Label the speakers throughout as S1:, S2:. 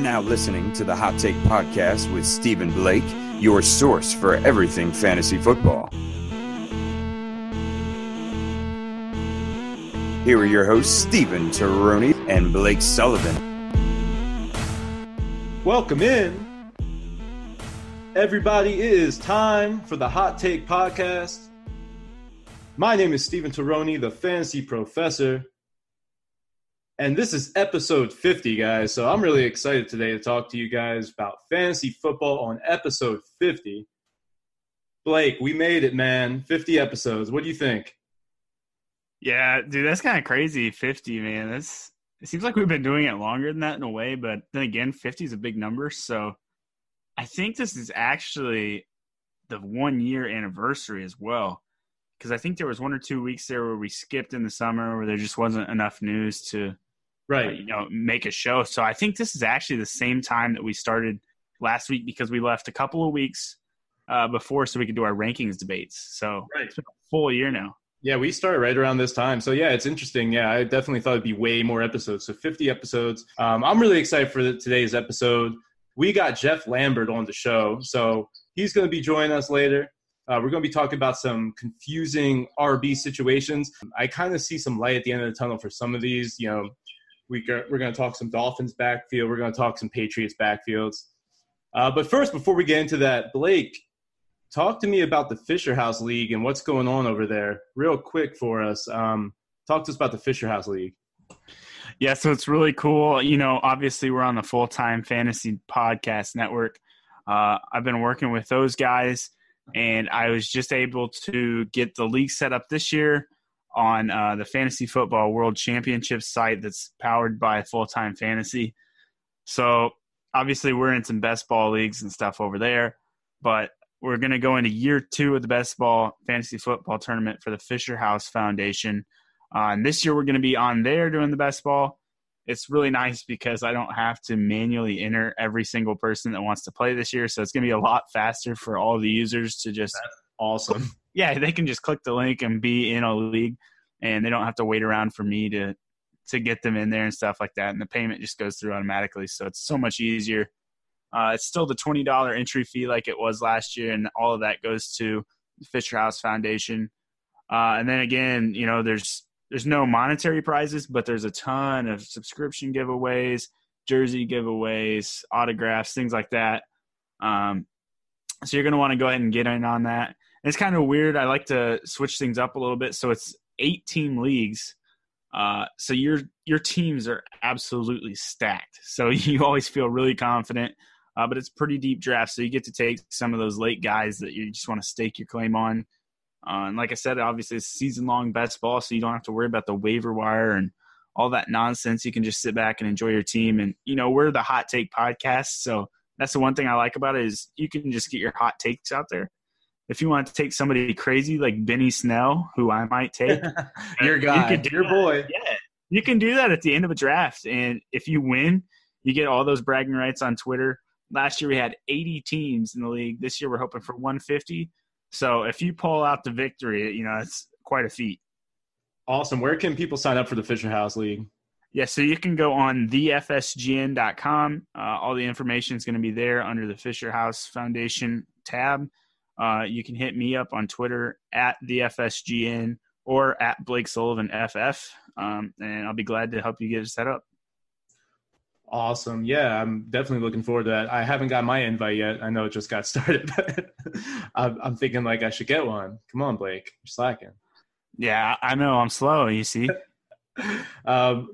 S1: now listening to the Hot Take Podcast with Stephen Blake, your source for everything fantasy football. Here are your hosts, Stephen Taroni and Blake Sullivan.
S2: Welcome in. Everybody, it is time for the Hot Take Podcast. My name is Stephen Taroni, the fantasy professor. And this is episode 50, guys. So I'm really excited today to talk to you guys about fantasy football on episode 50. Blake, we made it, man. 50 episodes. What do you think?
S3: Yeah, dude, that's kind of crazy. 50, man. It seems like we've been doing it longer than that in a way, but then again, 50 is a big number. So I think this is actually the 1 year anniversary as well. Because I think there was 1 or 2 weeks there where we skipped in the summer where there just wasn't enough news to make a show. So I think this is actually the same time that we started last week because we left a couple of weeks before so we could do our rankings debates. So It's been a full year now.
S2: Yeah, we started right around this time. So, yeah, it's interesting. Yeah, I definitely thought it'd be way more episodes. So 50 episodes. I'm really excited for today's episode. We got Geoff Lambert on the show. So he's going to be joining us later. We're going to be talking about some confusing RB situations. I kind of see some light at the end of the tunnel for some of these. You know, we're going to talk some Dolphins backfield. We're going to talk some Patriots backfields. But first, before we get into that, Blake, talk to me about the Fisher House League and what's going on over there real quick for us. Talk to us about the Fisher House League.
S3: Yeah, so it's really cool. You know, obviously we're on the Full-Time Fantasy Podcast Network. I've been working with those guys, and I was just able to get the league set up this year on the Fantasy Football World Championship site that's powered by Full-Time Fantasy. So obviously we're in some best ball leagues and stuff over there, but we're going to go into year 2 of the best ball fantasy football tournament for the Fisher House Foundation. And this year we're going to be on there doing the best ball. It's really nice because I don't have to manually enter every single person that wants to play this year. So it's going to be a lot faster for all the users to just –
S2: That's awesome.
S3: Yeah, they can just click the link and be in a league, and they don't have to wait around for me to get them in there and stuff like that. And the payment just goes through automatically. So it's so much easier. It's still the $20 entry fee like it was last year, and all of that goes to the Fisher House Foundation. And then again, you know, there's no monetary prizes, but there's a ton of subscription giveaways, jersey giveaways, autographs, things like that. So you're going to want to go ahead and get in on that. And it's kind of weird. I like to switch things up a little bit. So it's 8-team leagues. So your teams are absolutely stacked. So you always feel really confident. But it's pretty deep draft, so you get to take some of those late guys that you just want to stake your claim on. And like I said, obviously it's season-long best ball, so you don't have to worry about the waiver wire and all that nonsense. You can just sit back and enjoy your team. And, you know, we're the Hot Take Podcast, so that's the one thing I like about it is you can just get your hot takes out there. If you want to take somebody crazy like Benny Snell, who I might take.
S2: Your guy, your boy.
S3: Yeah, you can do that at the end of a draft. And if you win, you get all those bragging rights on Twitter. Last year we had 80 teams in the league. This year we're hoping for 150. So if you pull out the victory, you know, it's quite a feat.
S2: Awesome. Where can people sign up for the Fisher House League?
S3: Yeah, so you can go on thefsgn.com. All the information is going to be there under the Fisher House Foundation tab. You can hit me up on Twitter at thefsgn or at Blake Sullivan FF, and I'll be glad to help you get it set up.
S2: Awesome. Yeah, I'm definitely looking forward to that. I haven't got my invite yet. I know it just got started, but I'm thinking like I should get one. Come on, Blake. You're slacking.
S3: Yeah, I know. I'm slow, you see.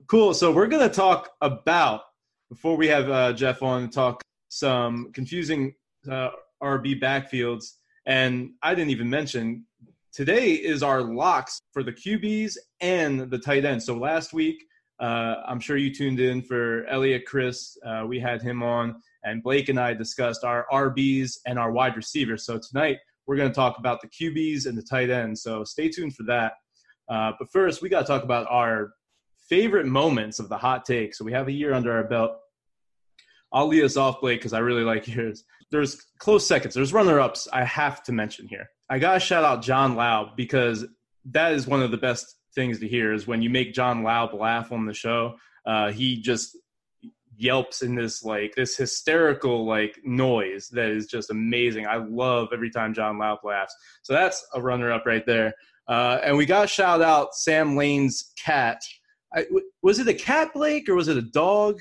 S2: Cool. So we're going to talk about, before we have Geoff on, talk some confusing RB backfields. And I didn't even mention, today is our locks for the QBs and the tight ends. So last week, I'm sure you tuned in for Elliot Chris. We had him on, and Blake and I discussed our RBs and our wide receivers. So tonight we're going to talk about the QBs and the tight ends. So stay tuned for that. But first, we got to talk about our favorite moments of the hot take. So we have a year under our belt. I'll lead us off, Blake, because I really like yours. There's close seconds. There's runner-ups I have to mention here. I got to shout out John Laub because that is one of the best things to hear is when you make John Laub laugh on the show. He just yelps in this hysterical noise that is just amazing. I love every time John Laup laughs. So that's a runner-up right there. And we got to shout out Sam Lane's cat. Was it a cat, Blake, or was it a dog?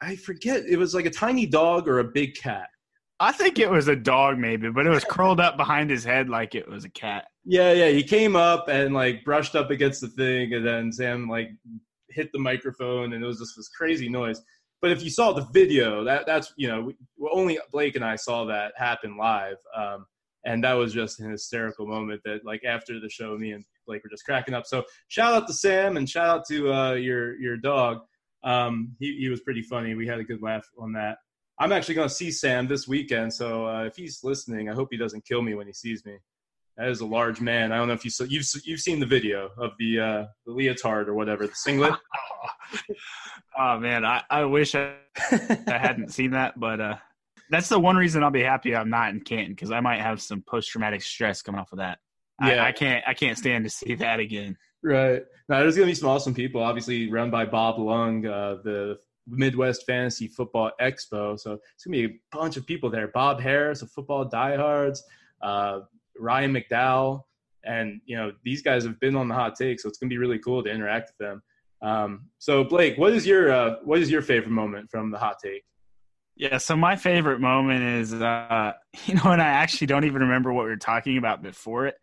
S2: I forget. It was like a tiny dog or a big cat.
S3: I think it was a dog maybe, but it was curled up behind his head like it was a cat.
S2: Yeah. He came up and brushed up against the thing, and then Sam hit the microphone, and it was just this crazy noise. But if you saw the video, that's only Blake and I saw that happen live, and that was just an hysterical moment that after the show, me and Blake were just cracking up. So shout out to Sam and shout out to your dog. He was pretty funny. We had a good laugh on that. I'm actually going to see Sam this weekend, so if he's listening, I hope he doesn't kill me when he sees me. That is a large man. I don't know if you've seen the video of the leotard or whatever, the singlet.
S3: Oh man, I wish I hadn't seen that, but that's the one reason I'll be happy I'm not in Canton, because I might have some post-traumatic stress coming off of that. Yeah, I can't stand to see that again.
S2: Right. Now there's gonna be some awesome people, obviously run by Bob Lung, the Midwest Fantasy Football Expo. So it's gonna be a bunch of people there. Bob Harris of Football Diehards, Ryan McDowell, and these guys have been on the hot take, so it's gonna be really cool to interact with them. So Blake, what is your favorite moment from the hot take?
S3: Yeah, so my favorite moment is and I actually don't even remember what we were talking about before it,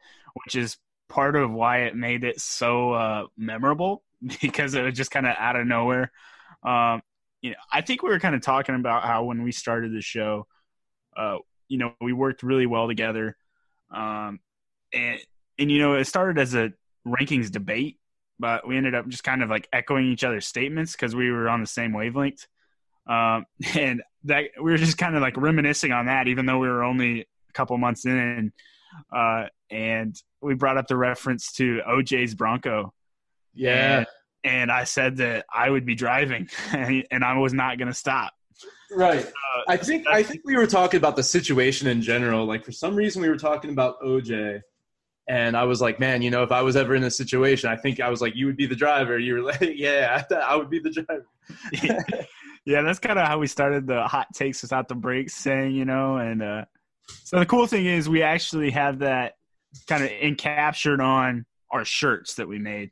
S3: which is part of why it made it so memorable, because it was just kind of out of nowhere. I think we were kind of talking about how when we started the show, we worked really well together. And it started as a rankings debate, but we ended up just kind of echoing each other's statements because we were on the same wavelength. And that we were just kind of reminiscing on that, even though we were only a couple months in. And we brought up the reference to OJ's Bronco.
S2: Yeah.
S3: And I said that I would be driving and I was not going to stop.
S2: Right. I think we were talking about the situation in general. For some reason we were talking about OJ, and I was like, man, if I was ever in a situation, I think I was like, you would be the driver. You were like, yeah, I would be the driver.
S3: Yeah, that's kind of how we started the hot takes without the breaks saying, and so the cool thing is we actually have that kind of encaptured on our shirts that we made.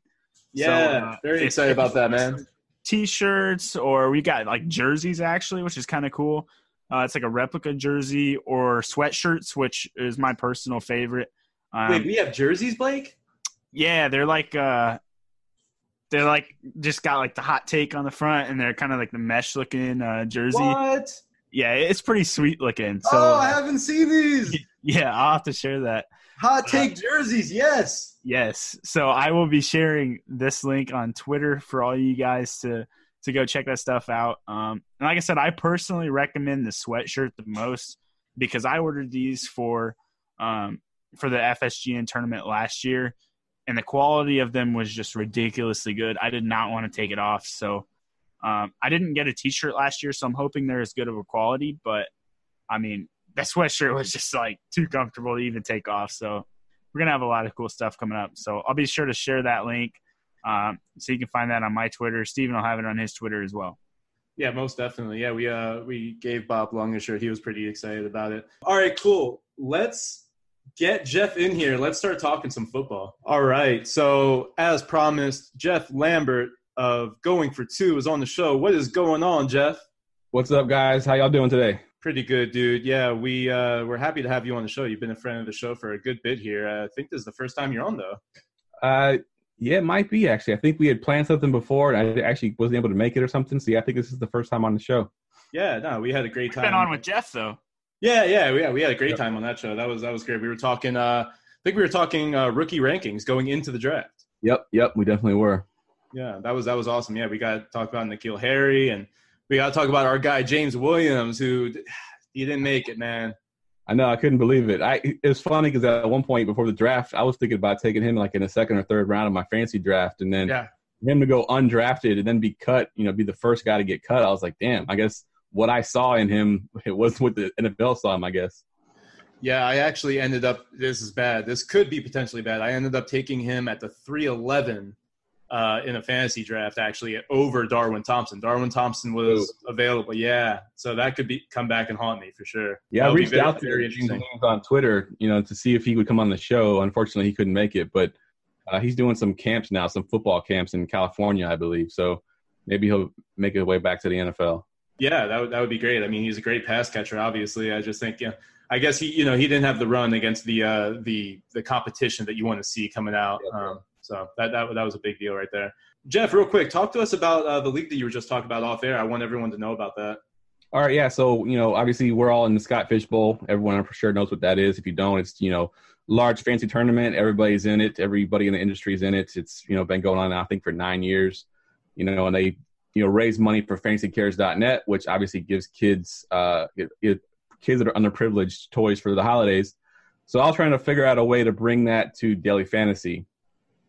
S2: Yeah, so, very excited about that, man.
S3: T-shirts, or we got jerseys actually, which is kind of cool. It's a replica jersey, or sweatshirts, which is my personal favorite.
S2: Wait, we have jerseys, Blake?
S3: Yeah, they're just got the hot take on the front, and they're kind of the mesh looking jersey.
S2: What?
S3: Yeah, it's pretty sweet looking. So,
S2: I haven't seen these.
S3: Yeah, I'll have to share that.
S2: Hot take jerseys, yes.
S3: Yes. So I will be sharing this link on Twitter for all you guys to go check that stuff out. And like I said, I personally recommend the sweatshirt the most because I ordered these for the FSGN tournament last year, and the quality of them was just ridiculously good. I did not want to take it off. So I didn't get a T-shirt last year, so I'm hoping they're as good of a quality. But, I mean, that sweatshirt was just, too comfortable to even take off. So we're going to have a lot of cool stuff coming up. So I'll be sure to share that link so you can find that on my Twitter. Steven will have it on his Twitter as well.
S2: Yeah, most definitely. Yeah, we gave Bob Lung a shirt. He was pretty excited about it. All right, cool. Let's get Geoff in here. Let's start talking some football. All right. So as promised, Geoff Lambert of Going for Two is on the show. What is going on, Geoff?
S4: What's up, guys? How y'all doing today?
S2: Pretty good, dude. Yeah, we're happy to have you on the show. You've been a friend of the show for a good bit here. I think this is the first time you're on, though.
S4: Yeah, it might be, actually. I think we had planned something before, and I actually wasn't able to make it or something. So, yeah, I think this is the first time on the show.
S2: Yeah, no, we had a great time.
S3: We've been on with Geoff, though.
S2: Yeah, we had a great time on that show. That was great. We were talking rookie rankings going into the draft.
S4: Yep, we definitely were.
S2: Yeah, that was awesome. Yeah, we got to talk about N'Keal Harry, and we got to talk about our guy James Williams, who he didn't make it, man.
S4: I know, I couldn't believe it. It's funny because at one point before the draft, I was thinking about taking him in the second or third round of my fantasy draft, and then him to go undrafted and then be cut, be the first guy to get cut. I was like, damn, I guess what I saw in him, it wasn't what the NFL saw him, I guess.
S2: Yeah, I actually ended up – this is bad. This could be potentially bad. I ended up taking him at the 311 in a fantasy draft, actually, over Darwin Thompson. Darwin Thompson was available. Yeah. So that could come back and haunt me for sure.
S4: Yeah, I reached out to him on Twitter, to see if he would come on the show. Unfortunately, he couldn't make it, but he's doing some camps now, some football camps in California, I believe. So maybe he'll make his way back to the NFL. Yeah,
S2: that would be great. I mean, he's a great pass catcher, obviously. I just think, I guess he didn't have the run against the competition that you want to see coming out. So that was a big deal right there. Geoff, real quick, talk to us about the league that you were just talking about off air. I want everyone to know about that.
S4: All right, yeah. So, obviously we're all in the Scott Fish Bowl. Everyone for sure knows what that is. If you don't, it's, large fancy tournament. Everybody's in it. Everybody in the industry is in it. It's, been going on, I think, for 9 years, and they, raise money for fantasycares.net, which obviously gives kids kids that are underprivileged toys for the holidays. So I was trying to figure out a way to bring that to daily fantasy.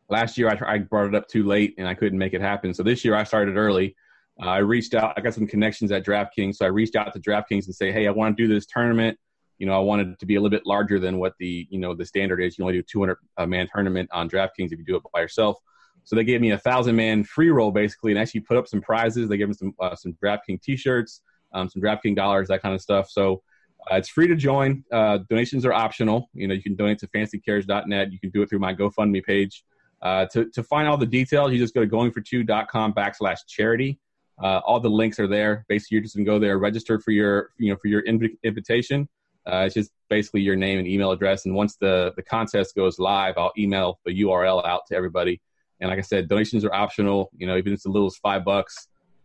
S4: Last year, I brought it up too late, and I couldn't make it happen. So this year, I started early. I reached out. I got some connections at DraftKings, so I reached out to DraftKings and say, hey, I want to do this tournament. I wanted it to be a little bit larger than what the standard is. You only do 200-man tournament on DraftKings if you do it by yourself. So they gave me a 1,000-man free roll, basically, and actually put up some prizes. They gave me some DraftKings T-shirts, some DraftKings dollars, that kind of stuff. So it's free to join. Donations are optional. You can donate to fantasycares.net. You can do it through my GoFundMe page. To find all the details, you just go to goingfor2.com/charity. All the links are there. Basically, you're just going to go there, register for your invitation. It's just basically your name and email address. And once the contest goes live, I'll email the URL out to everybody. And like I said, donations are optional. Even if it's as little as $5.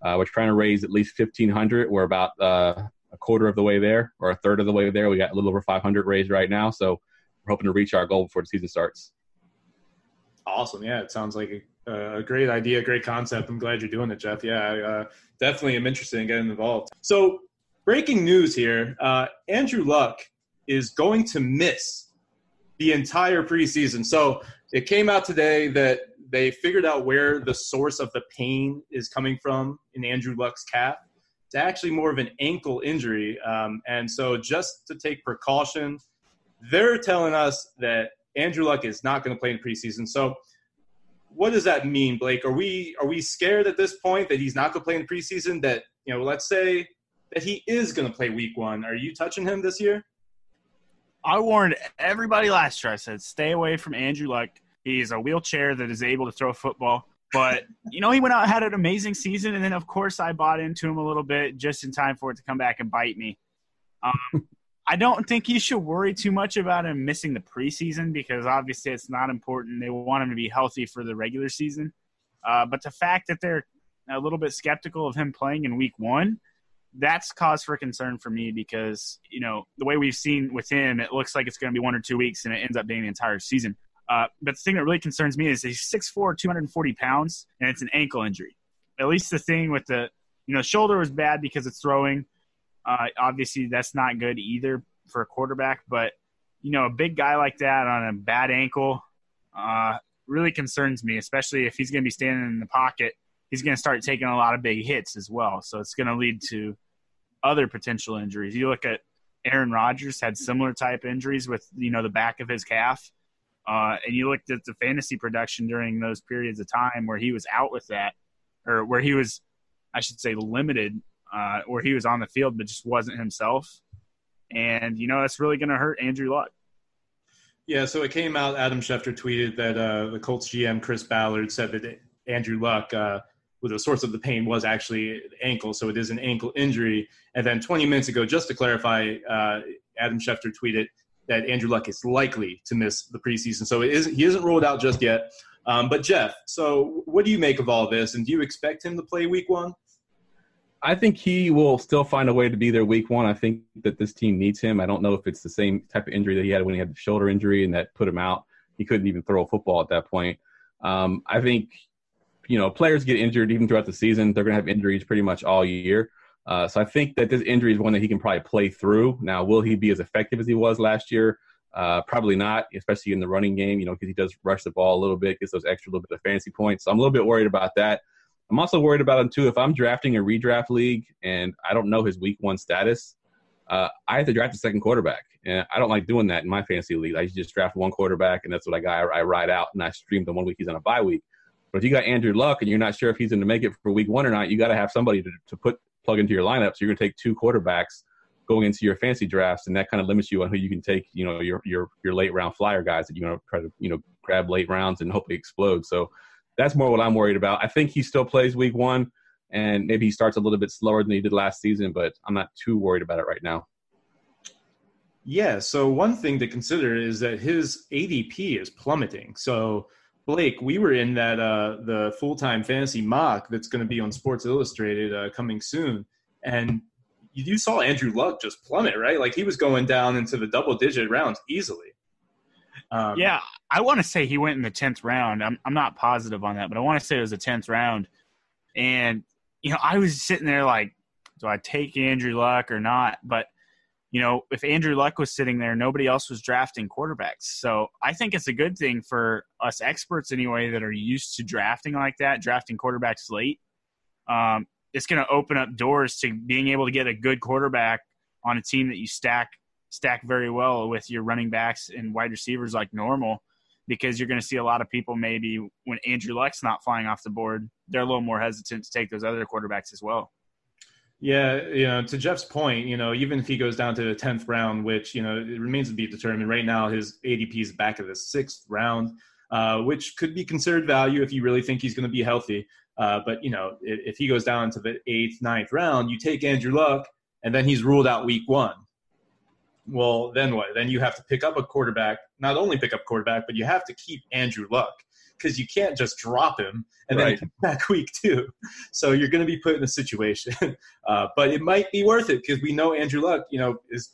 S4: We're trying to raise at least $1,500. We're about a quarter of the way there, or a third of the way there. We got a little over 500 raised right now. So we're hoping to reach our goal before the season starts.
S2: Awesome. Yeah, it sounds like a great idea, great concept. I'm glad you're doing it, Geoff. Yeah, I definitely am interested in getting involved. So breaking news here, Andrew Luck is going to miss the entire preseason. So it came out today that they figured out where the source of the pain is coming from in Andrew Luck's calf. It's actually more of an ankle injury. And so just to take precaution, they're telling us that Andrew Luck is not going to play in preseason. So what does that mean, Blake? Are we scared at this point that he's not going to play in preseason? That, let's say that he is going to play week 1. Are you touching him this year?
S3: I warned everybody last year. I said, stay away from Andrew Luck. He's a wheelchair that is able to throw a football. But, he went out and had an amazing season. And then, of course, I bought into him a little bit just in time for it to come back and bite me. I don't think you should worry too much about him missing the preseason because obviously it's not important. They want him to be healthy for the regular season. But the fact that they're a little bit skeptical of him playing in week 1, that's cause for concern for me because, the way we've seen with him, it looks like it's going to be 1 or 2 weeks and it ends up being the entire season. But the thing that really concerns me is he's 6'4", 240 pounds, and it's an ankle injury. At least the thing with the, shoulder was bad because it's throwing. Obviously, that's not good either for a quarterback. But, a big guy like that on a bad ankle really concerns me, especially if he's going to be standing in the pocket. He's going to start taking a lot of big hits as well. So it's going to lead to other potential injuries. You look at Aaron Rodgers had similar type injuries with, the back of his calf. And you looked at the fantasy production during those periods of time where he was out with that, or where he was, I should say, limited, where he was on the field but just wasn't himself. And, that's really going to hurt Andrew Luck.
S2: Yeah, so it came out, Adam Schefter tweeted that the Colts GM Chris Ballard said that Andrew Luck, with the source of the pain, was actually ankle, so it is an ankle injury. And then 20 minutes ago, just to clarify, Adam Schefter tweeted that Andrew Luck is likely to miss the preseason. So he isn't ruled out just yet. But, Geoff, so what do you make of all this, and do you expect him to play week 1?
S4: I think he will still find a way to be there week 1. I think that this team needs him. I don't know if it's the same type of injury that he had when he had the shoulder injury and that put him out. He couldn't even throw a football at that point. I think, players get injured even throughout the season. They're going to have injuries pretty much all year. So I think that this injury is one that he can probably play through. Now, will he be as effective as he was last year? Probably not, especially in the running game, because he does rush the ball a little bit, gets those extra little bit of fantasy points. So I'm a little bit worried about that. I'm also worried about him, too. If I'm drafting a redraft league and I don't know his week 1 status, I have to draft a second quarterback. And I don't like doing that in my fantasy league. I just draft one quarterback, and that's what I ride out, and I stream the 1 week he's on a bye week. But if you got Andrew Luck and you're not sure if he's going to make it for week 1 or not, you got to have somebody to plug into your lineup. So you're going to take 2 quarterbacks going into your fantasy drafts, and that kind of limits you on who you can take, your late round flyer guys that you're going to try to, grab late rounds and hopefully explode. So that's more what I'm worried about. I think he still plays week 1, and maybe he starts a little bit slower than he did last season, but I'm not too worried about it right now.
S2: Yeah, so one thing to consider is that his ADP is plummeting. So, Blake, we were in that the full-time fantasy mock that's going to be on Sports Illustrated coming soon, and you saw Andrew Luck just plummet, right? Like, he was going down into the double-digit rounds easily.
S3: Yeah, I want to say he went in the 10th round. I'm not positive on that, but I want to say it was the 10th round. And, I was sitting there like, do I take Andrew Luck or not? But, if Andrew Luck was sitting there, nobody else was drafting quarterbacks. So I think it's a good thing for us experts anyway that are used to drafting like that, drafting quarterbacks late. It's going to open up doors to being able to get a good quarterback on a team that you stack very well with your running backs and wide receivers like normal, because you're going to see a lot of people maybe when Andrew Luck's not flying off the board, they're a little more hesitant to take those other quarterbacks as well.
S2: Yeah, to Jeff's point, even if he goes down to the 10th round, which, it remains to be determined. Right now, his ADP is back at the 6th round, which could be considered value if you really think he's going to be healthy. But, if he goes down to the 8th, 9th round, you take Andrew Luck, and then he's ruled out week 1. Well, then what? Then you have to pick up a quarterback, not only pick up quarterback, but you have to keep Andrew Luck, because you can't just drop him and then come back week 2. So you're going to be put in a situation. But it might be worth it, because we know Andrew Luck, is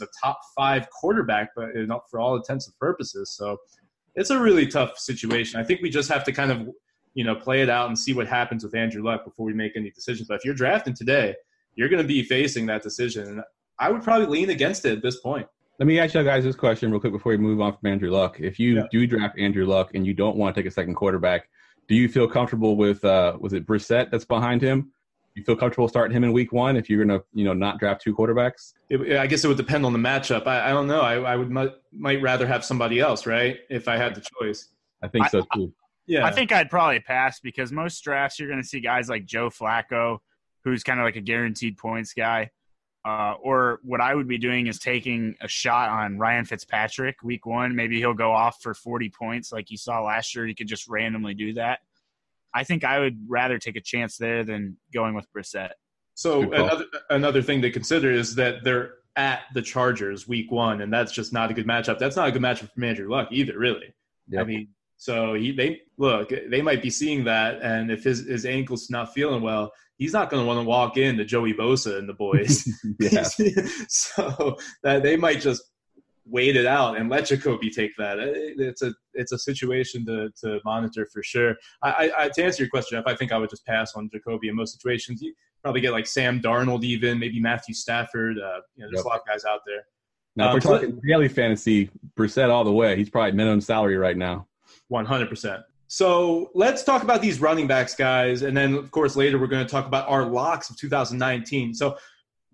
S2: a top 5 quarterback, but for all intents and purposes. So it's a really tough situation. I think we just have to kind of, play it out and see what happens with Andrew Luck before we make any decisions. But if you're drafting today, you're going to be facing that decision. And I would probably lean against it at this point. Let
S4: me ask you guys this question real quick before we move on from Andrew Luck. If you do draft Andrew Luck and you don't want to take a second quarterback, do you feel comfortable with was it Brissett that's behind him? You feel comfortable starting him in week 1 if you're going to not draft 2 quarterbacks?
S2: I guess it would depend on the matchup. I don't know. I might rather have somebody else, right, if I had the choice.
S4: I think so too.
S3: I think I'd probably pass, because most drafts you're going to see guys like Joe Flacco, who's kind of like a guaranteed points guy. Or what I would be doing is taking a shot on Ryan Fitzpatrick week 1. Maybe he'll go off for 40 points like you saw last year. He could just randomly do that. I think I would rather take a chance there than going with Brissett.
S2: So another thing to consider is that they're at the Chargers week 1, and that's just not a good matchup. That's not a good matchup for Andrew Luck either, really. Yep. I mean, so they might be seeing that, and if his ankle's not feeling well, he's not going to want to walk in to Joey Bosa and the boys. So that they might just wait it out and let Jacoby take that. It's a situation to monitor for sure. I to answer your question, Jeff, I think I would just pass on Jacoby in most situations. You probably get like Sam Darnold, even maybe Matthew Stafford. There's a lot of guys out there.
S4: Now, if we're talking daily fantasy, Brissett all the way. He's probably minimum salary right now.
S2: 100%. So let's talk about these running backs, guys. And then, of course, later we're going to talk about our locks of 2019. So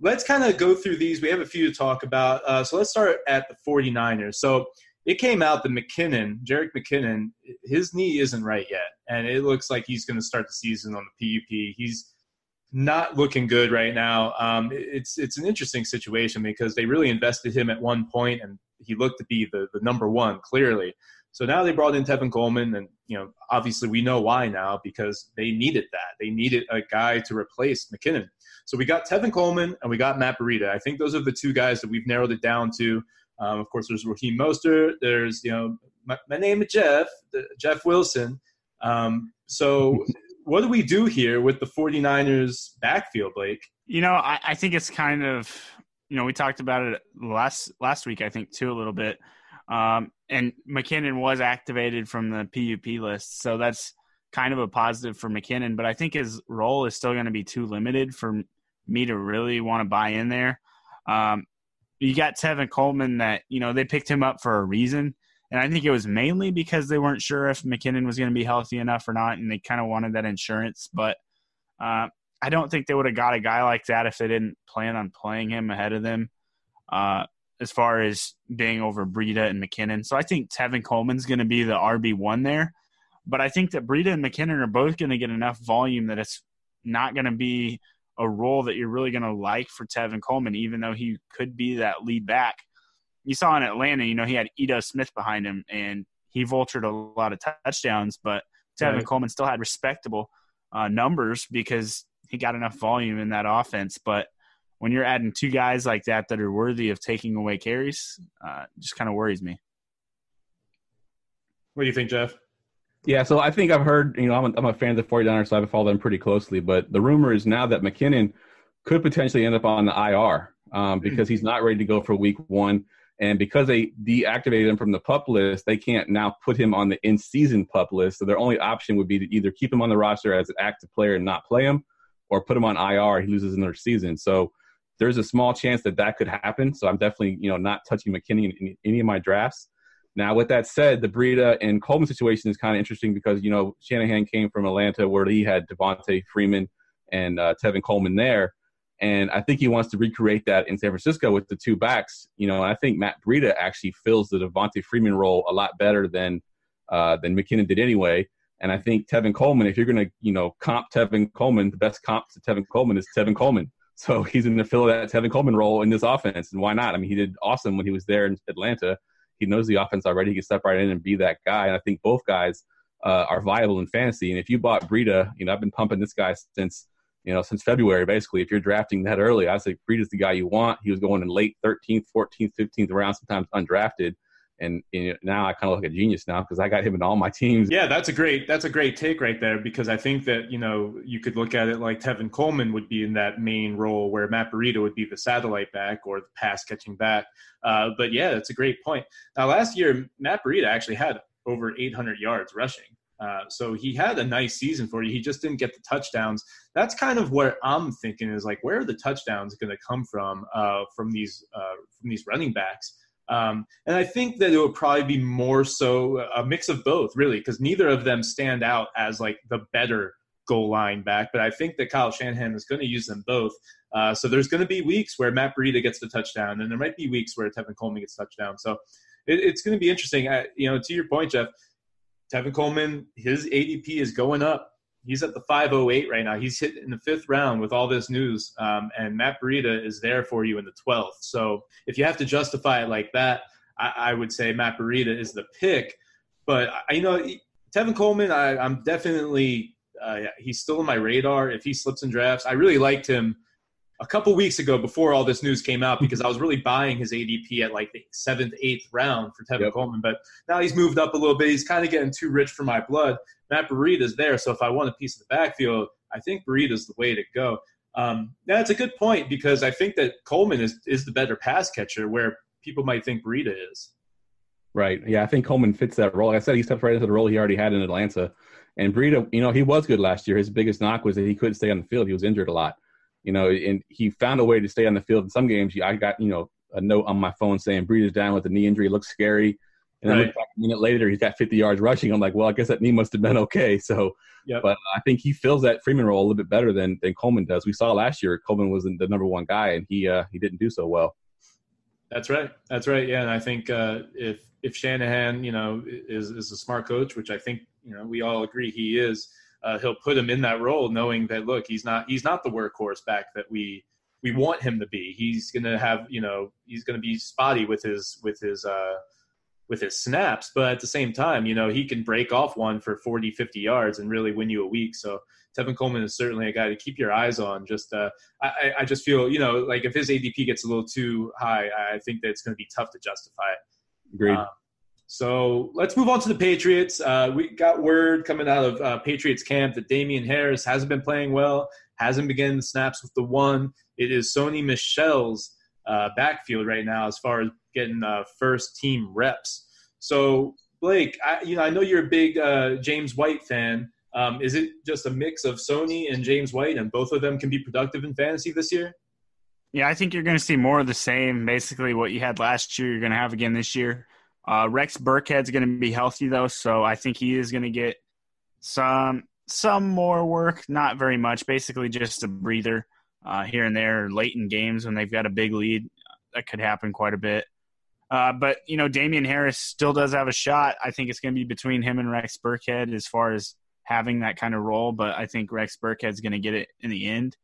S2: let's kind of go through these. We have a few to talk about. So let's start at the 49ers. So it came out that Jerick McKinnon, his knee isn't right yet. And it looks like he's going to start the season on the PUP. He's not looking good right now. It's an interesting situation because they really invested him at one point, and he looked to be the number one, clearly. So now they brought in Tevin Coleman, and obviously we know why now, because they needed that. They needed a guy to replace McKinnon. So we got Tevin Coleman and we got Matt Breida. I think those are the two guys that we've narrowed it down to. Of course, there's Raheem Mostert. There's my name is Jeff Wilson. So what do we do here with the 49ers backfield, Blake?
S3: I think it's kind of we talked about it last week, I think, too, a little bit. And McKinnon was activated from the PUP list, so that's kind of a positive for McKinnon. But I think his role is still going to be too limited for me to really want to buy in there. You got Tevin Coleman that, they picked him up for a reason. And I think it was mainly because they weren't sure if McKinnon was going to be healthy enough or not, and they kind of wanted that insurance. But I don't think they would have got a guy like that if they didn't plan on playing him ahead of them. As far as being over Breida and McKinnon. So I think Tevin Coleman's going to be the RB1 there. But I think that Breida and McKinnon are both going to get enough volume that it's not going to be a role that you're really going to like for Tevin Coleman, even though he could be that lead back. You saw in Atlanta, he had Ito Smith behind him, and he vultured a lot of touchdowns, but Tevin Coleman still had respectable numbers because he got enough volume in that offense. But when you're adding two guys like that are worthy of taking away carries, just kind of worries me.
S2: What do you think, Geoff?
S4: Yeah, so I think I've heard, I'm a fan of the 49ers, so I followed them pretty closely. But the rumor is now that McKinnon could potentially end up on the IR because he's not ready to go for week 1. And because they deactivated him from the PUP list, they can't now put him on the in-season PUP list. So their only option would be to either keep him on the roster as an active player and not play him, or put him on IR. He loses another season. So there's a small chance that could happen. So I'm definitely, not touching McKinney in any of my drafts. Now, with that said, the Breida and Coleman situation is kind of interesting because, Shanahan came from Atlanta where he had Devontae Freeman and Tevin Coleman there. And I think he wants to recreate that in San Francisco with the two backs. And I think Matt Breida actually fills the Devontae Freeman role a lot better than McKinnon did anyway. And I think Tevin Coleman, if you're going to, comp Tevin Coleman, the best comp to Tevin Coleman is Tevin Coleman. So he's going to fill that Tevin Coleman role in this offense. And why not? I mean, he did awesome when he was there in Atlanta. He knows the offense already. He can step right in and be that guy. And I think both guys are viable in fantasy. And if you bought Breida, I've been pumping this guy since February, basically. If you're drafting that early, I say Breida's the guy you want. He was going in late 13th, 14th, 15th round, sometimes undrafted. And now I kind of look like a genius now because I got him in all my teams.
S2: Yeah, that's a great take right there because I think that, you could look at it like Tevin Coleman would be in that main role where Matt Breida would be the satellite back or the pass catching back. But yeah, that's a great point. Now, last year, Matt Breida actually had over 800 yards rushing. So he had a nice season for you. He just didn't get the touchdowns. That's kind of where I'm thinking is like, where are the touchdowns going to come from these running backs? And I think that it would probably be more so a mix of both, really, because neither of them stand out as like the better goal line back. But I think that Kyle Shanahan is going to use them both. So there's going to be weeks where Matt Breida gets the touchdown, and there might be weeks where Tevin Coleman gets touchdown. So it's going to be interesting. To your point, Geoff, Tevin Coleman, his ADP is going up. He's at the 508 right now. He's hit in the 5th round with all this news, and Matt Breida is there for you in the 12th. So if you have to justify it like that, I would say Matt Breida is the pick. But, Tevin Coleman, I'm definitely he's still on my radar. If he slips in drafts, I really liked him a couple weeks ago before all this news came out because I was really buying his ADP at like the 7th, 8th round for Tevin Coleman. But now he's moved up a little bit. He's kind of getting too rich for my blood. Matt Breida's there, so if I want a piece of the backfield, I think Breida's the way to go. That's a good point because I think that Coleman is the better pass catcher where people might think Breida is.
S4: Right. Yeah, I think Coleman fits that role. Like I said, he steps right into the role he already had in Atlanta. And Breida, he was good last year. His biggest knock was that he couldn't stay on the field. He was injured a lot. And he found a way to stay on the field. In some games, I got, a note on my phone saying Breida's down with a knee injury. It looks scary. And then a minute later, he's got 50 yards rushing. I'm like, well, I guess that knee must have been okay. So, But I think he fills that Freeman role a little bit better than Coleman does. We saw last year Coleman was the number one guy, and he didn't do so well.
S2: That's right. Yeah, and I think if Shanahan, is a smart coach, which I think we all agree he is, he'll put him in that role, knowing that look, he's not the workhorse back that we want him to be. He's going to have he's going to be spotty with his snaps, but at the same time, he can break off one for 40, 50 yards and really win you a week. So Tevin Coleman is certainly a guy to keep your eyes on. Just I just feel, like if his ADP gets a little too high, I think that it's going to be tough to justify it.
S4: Agreed.
S2: So let's move on to the Patriots. We got word coming out of Patriots camp that Damian Harris hasn't been playing well, hasn't been getting the snaps with the one. It is Sony Michel's backfield right now as far as getting first team reps. So Blake, I know you're a big James White fan. Is it just a mix of Sony and James White, and both of them can be productive in fantasy this year?
S3: Yeah, I think you're going to see more of the same. Basically, what you had last year, you're going to have again this year. Rex Burkhead's going to be healthy though, so I think he is going to get some more work. Not very much, basically just a breather here and there late in games when they've got a big lead. That could happen quite a bit. But, Damian Harris still does have a shot. I think it's going to be between him and Rex Burkhead as far as having that kind of role, but I think Rex Burkhead's going to get it in the end.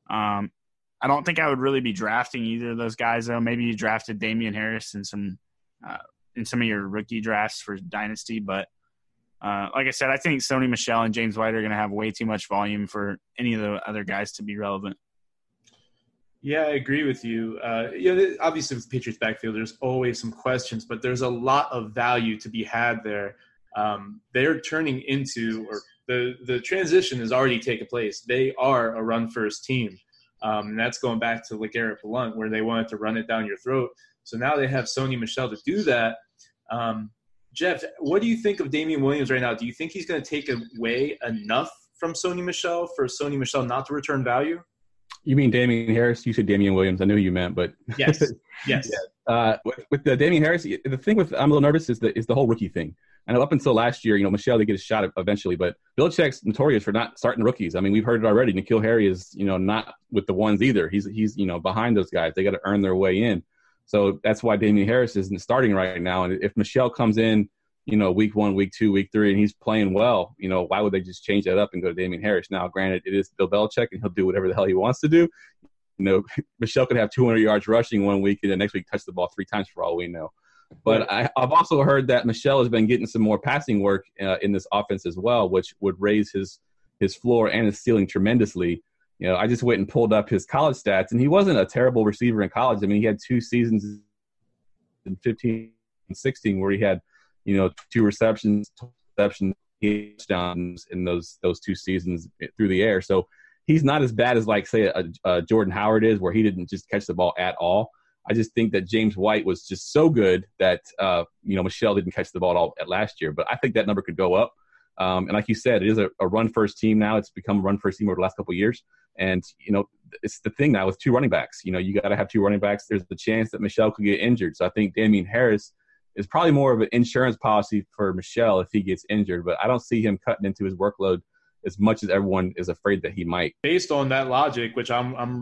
S3: I don't think I would really be drafting either of those guys, though. Maybe you drafted Damian Harris in some of your rookie drafts for Dynasty, but like I said, I think Sony Michel and James White are going to have way too much volume for any of the other guys to be relevant.
S2: Yeah, I agree with you. Obviously with the Patriots backfield, there's always some questions, but there's a lot of value to be had there. They're turning into, or the transition has already taken place. They are a run-first team. And that's going back to LeGarrette Blount, where they wanted to run it down your throat. So now they have Sony Michel to do that. Geoff, what do you think of Damian Williams right now? Do you think he's going to take away enough from Sony Michel for Sony Michel not to return value?
S4: You mean Damian Harris? You said Damian Williams. I knew you meant, but
S2: yes.
S4: With the Damian Harris, the thing with I'm a little nervous is the whole rookie thing. I know up until last year, Michel, they get a shot eventually, but Belichick's notorious for not starting rookies. I mean, we've heard it already. N'Keal Harry is, not with the ones either. He's behind those guys. They got to earn their way in. So that's why Damian Harris isn't starting right now. And if Michel comes in, week 1, week 2, week 3, and he's playing well, why would they just change that up and go to Damian Harris? Now, granted, it is Bill Belichick, and he'll do whatever the hell he wants to do. Michel could have 200 yards rushing one week, and the next week touch the ball 3 times for all we know. But I've also heard that Michel has been getting some more passing work in this offense as well, which would raise his floor and his ceiling tremendously. I just went and pulled up his college stats, and he wasn't a terrible receiver in college. I mean, he had 2 seasons in 15 and 16 where he had, 2 receptions, touchdowns in those 2 seasons through the air. So he's not as bad as, like, say, a Jordan Howard is, where he didn't just catch the ball at all. I just think that James White was just so good that, Michel didn't catch the ball at all at last year. But I think that number could go up. And like you said, it is a run-first team now. It's become a run-first team over the last couple of years. And, it's the thing now with 2 running backs. You got to have 2 running backs. There's the chance that Michel could get injured. So I think Damian Harris is probably more of an insurance policy for Michel if he gets injured. But I don't see him cutting into his workload as much as everyone is afraid that he might.
S2: Based on that logic, which I'm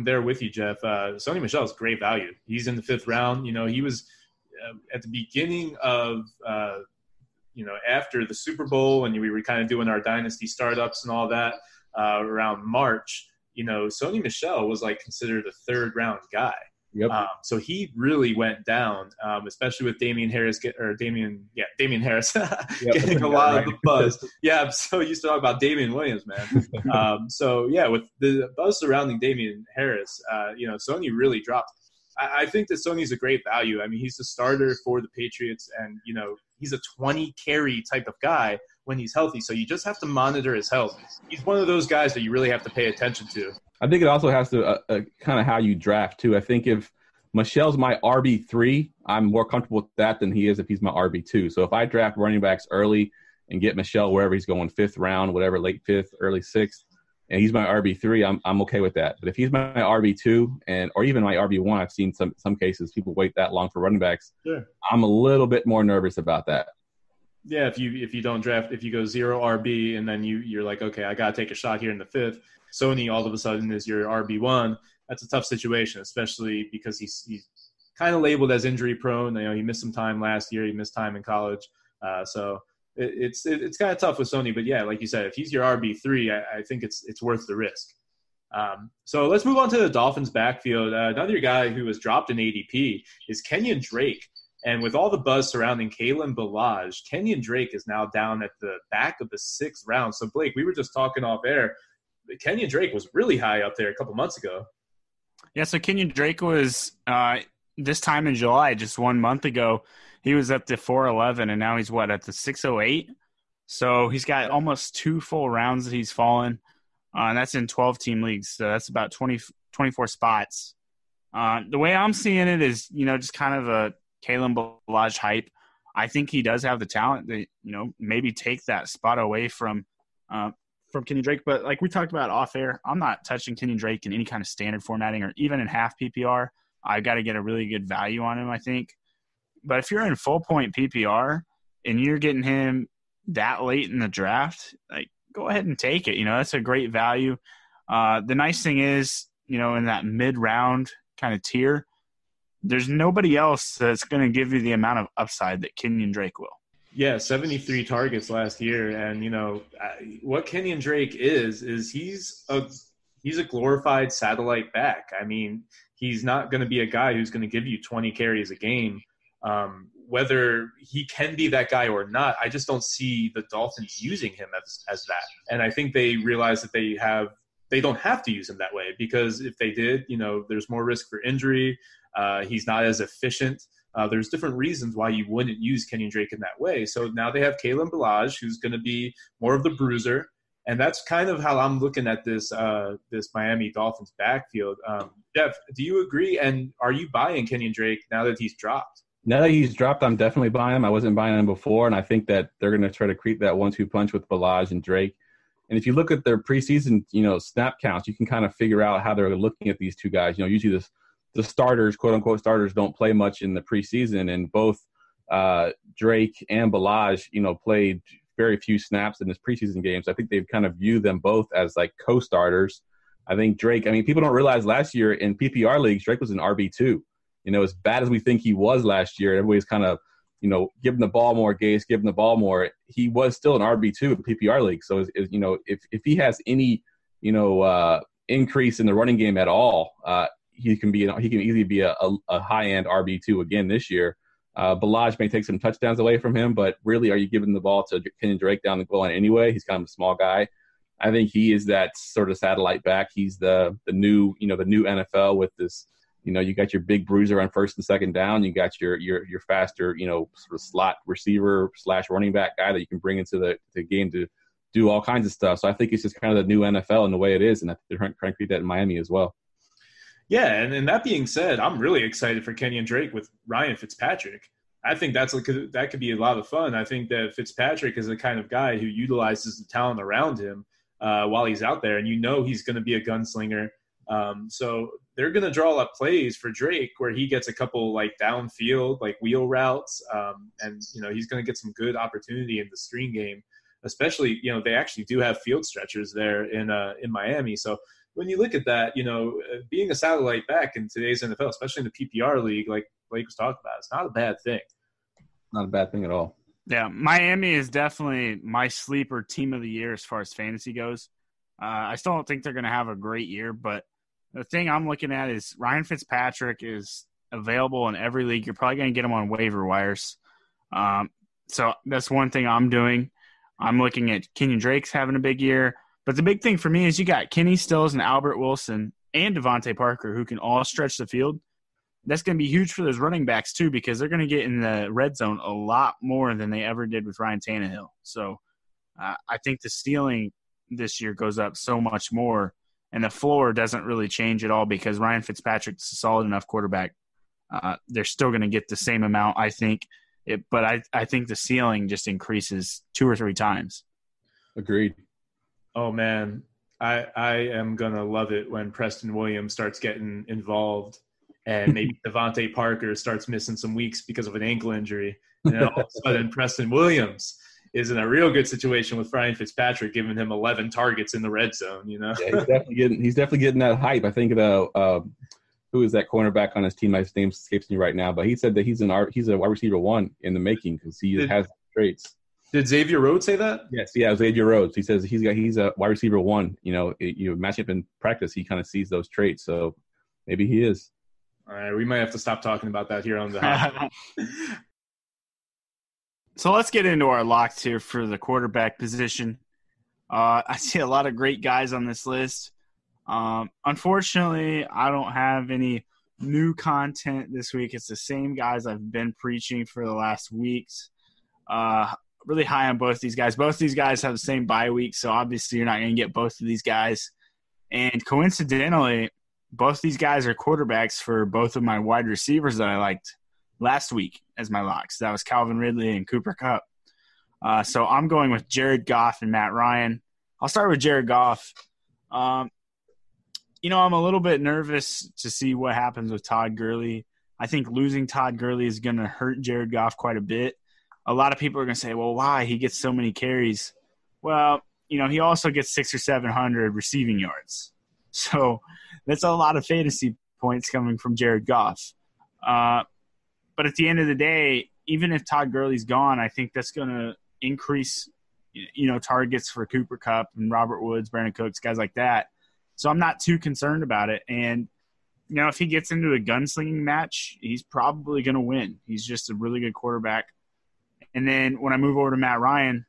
S2: there with you, Geoff. Sony Michel is great value. He's in the 5th round. He was at the beginning of, after the Super Bowl, and we were kind of doing our dynasty startups and all that around March. Sony Michel was like considered a 3rd round guy.
S4: Yep.
S2: So he really went down, especially with Damian Harris Damian Harris getting a lot of the buzz. Yeah, I'm so used to talking about Damian Williams, man. With the buzz surrounding Damian Harris, Sony really dropped. I think that Sony's a great value. I mean, he's the starter for the Patriots, and he's a 20 carry type of guy when he's healthy. So you just have to monitor his health. He's one of those guys that you really have to pay attention to.
S4: I think it also has to kind of how you draft too. I think if Michel's my RB3, I'm more comfortable with that than he is if he's my RB2. So if I draft running backs early and get Michel wherever he's going, 5th round, whatever, late 5th, early 6th, and he's my RB3, I'm okay with that. But if he's my RB2 or even my RB1, I've seen some cases people wait that long for running backs.
S2: Sure.
S4: I'm a little bit more nervous about that.
S2: Yeah, if you don't draft, if you go 0 RB and then you're like, okay, I got to take a shot here in the 5th, Sony all of a sudden is your RB1. That's a tough situation, especially because he's kind of labeled as injury prone. He missed some time last year. He missed time in college. So it's kind of tough with Sony. But, yeah, like you said, if he's your RB3, I think it's worth the risk. So let's move on to the Dolphins backfield. Another guy who was dropped in ADP is Kenyon Drake. And with all the buzz surrounding Kalen Ballage, Kenyon Drake is now down at the back of the 6th round. So, Blake, we were just talking off air. Kenyon Drake was really high up there a couple months ago.
S3: Yeah, so Kenyon Drake was this time in July, just 1 month ago, he was up to 411, and now he's at the 608. So he's got almost 2 full rounds that he's fallen, and that's in 12-team leagues. So that's about 24 spots. The way I'm seeing it is, just kind of a Kalen Ballage hype. I think he does have the talent to, maybe take that spot away from Kenyon Drake. But like we talked about off air, I'm not touching Kenyon Drake in any kind of standard formatting or even in half PPR. I've got to get a really good value on him, I think. But if you're in full point PPR and you're getting him that late in the draft, like, go ahead and take it. That's a great value. The nice thing is, in that mid-round kind of tier, there's nobody else that's going to give you the amount of upside that Kenyon Drake will.
S2: Yeah, 73 targets last year, and what Kenyon Drake is he's a glorified satellite back. I mean, he's not going to be a guy who's going to give you 20 carries a game. Whether he can be that guy or not, I just don't see the Dolphins using him as that. And I think they realize that they don't have to use him that way, because if they did, there's more risk for injury. He's not as efficient. There's different reasons why you wouldn't use Kenyon Drake in that way. So now they have Kalen Ballage, who's going to be more of the bruiser. And that's kind of how I'm looking at this Miami Dolphins backfield. Geoff, do you agree? And are you buying Kenyon Drake now that he's dropped?
S4: Now that he's dropped, I'm definitely buying him. I wasn't buying him before, and I think that they're going to try to create that 1-2 punch with Ballage and Drake. And if you look at their preseason, snap counts, you can kind of figure out how they're looking at these two guys. Usually the starters, quote-unquote starters, don't play much in the preseason, and both Drake and Ballage, played very few snaps in this preseason games. I think they've kind of viewed them both as like co-starters. I think Drake, people don't realize last year in PPR leagues, Drake was an RB2. As bad as we think he was last year, everybody's kind of, giving the ball more, Gase, giving the ball more. He was still an RB2 in PPR league. So, if he has any, increase in the running game at all, he can easily be a high-end RB2 again this year. Ballage may take some touchdowns away from him, but really, are you giving the ball to Kenyon Drake down the goal line anyway? He's kind of a small guy. I think he is that sort of satellite back. He's the new NFL with this. You got your big bruiser on first and second down. You got your faster, sort of slot receiver / running back guy that you can bring into the game to do all kinds of stuff. So I think it's just kind of the new NFL and the way it is, and I think they're trying to create that in Miami as well.
S2: Yeah, and that being said, I'm really excited for Kenyon Drake with Ryan Fitzpatrick. I think that could be a lot of fun. I think that Fitzpatrick is the kind of guy who utilizes the talent around him while he's out there, and he's going to be a gunslinger. So they're going to draw up plays for Drake where he gets a couple like downfield, like wheel routes. And he's going to get some good opportunity in the screen game, especially, they actually do have field stretchers there in Miami. So when you look at that, being a satellite back in today's NFL, especially in the PPR league, like Blake was talking about, it's not a bad thing.
S4: Not a bad thing at all.
S3: Yeah. Miami is definitely my sleeper team of the year as far as fantasy goes. I still don't think they're going to have a great year, but the thing I'm looking at is Ryan Fitzpatrick is available in every league. You're probably going to get him on waiver wires. So that's one thing I'm doing. I'm looking at Kenyon Drake's having a big year. But the big thing for me is you got Kenny Stills and Albert Wilson and Devontae Parker who can all stretch the field. That's going to be huge for those running backs too, because they're going to get in the red zone a lot more than they ever did with Ryan Tannehill. So I think the ceiling this year goes up so much more. And the floor doesn't really change at all because Ryan Fitzpatrick's a solid enough quarterback. They're still going to get the same amount, I think. But I think the ceiling just increases 2 or 3 times.
S4: Agreed.
S2: Oh, man. I am going to love it when Preston Williams starts getting involved and maybe Devontae Parker starts missing some weeks because of an ankle injury. And then all of a sudden Preston Williams is in a real good situation with Ryan Fitzpatrick, giving him 11 targets in the red zone. Yeah,
S4: he's definitely getting that hype. I think who is that cornerback on his team? His name escapes me right now, but he said that he's a wide receiver 1 in the making because he has traits.
S2: Did Xavier Rhodes say that?
S4: Yes, yeah, Xavier Rhodes. He says he's a wide receiver 1. You match up in practice, he kind of sees those traits. So maybe he is.
S2: All right, we might have to stop talking about that here on the hot.
S3: So let's get into our locks here for the quarterback position. I see a lot of great guys on this list. Unfortunately, I don't have any new content this week. It's the same guys I've been preaching for the last weeks. Really high on both these guys. Both these guys have the same bye week, so obviously you're not going to get both of these guys. And coincidentally, both these guys are quarterbacks for both of my wide receivers that I liked last week as my locks. That was Calvin Ridley and Cooper Kupp. So I'm going with Jared Goff and Matt Ryan. I'll start with Jared Goff. I'm a little bit nervous to see what happens with Todd Gurley. I think losing Todd Gurley is going to hurt Jared Goff quite a bit. A lot of people are going to say, well, why? He gets so many carries. Well, he also gets 600 or 700 receiving yards. So that's a lot of fantasy points coming from Jared Goff. But at the end of the day, even if Todd Gurley's gone, I think that's going to increase, targets for Cooper Kupp and Robert Woods, Brandon Cooks, guys like that. So I'm not too concerned about it. And, if he gets into a gunslinging match, he's probably going to win. He's just a really good quarterback. And then when I move over to Matt Ryan,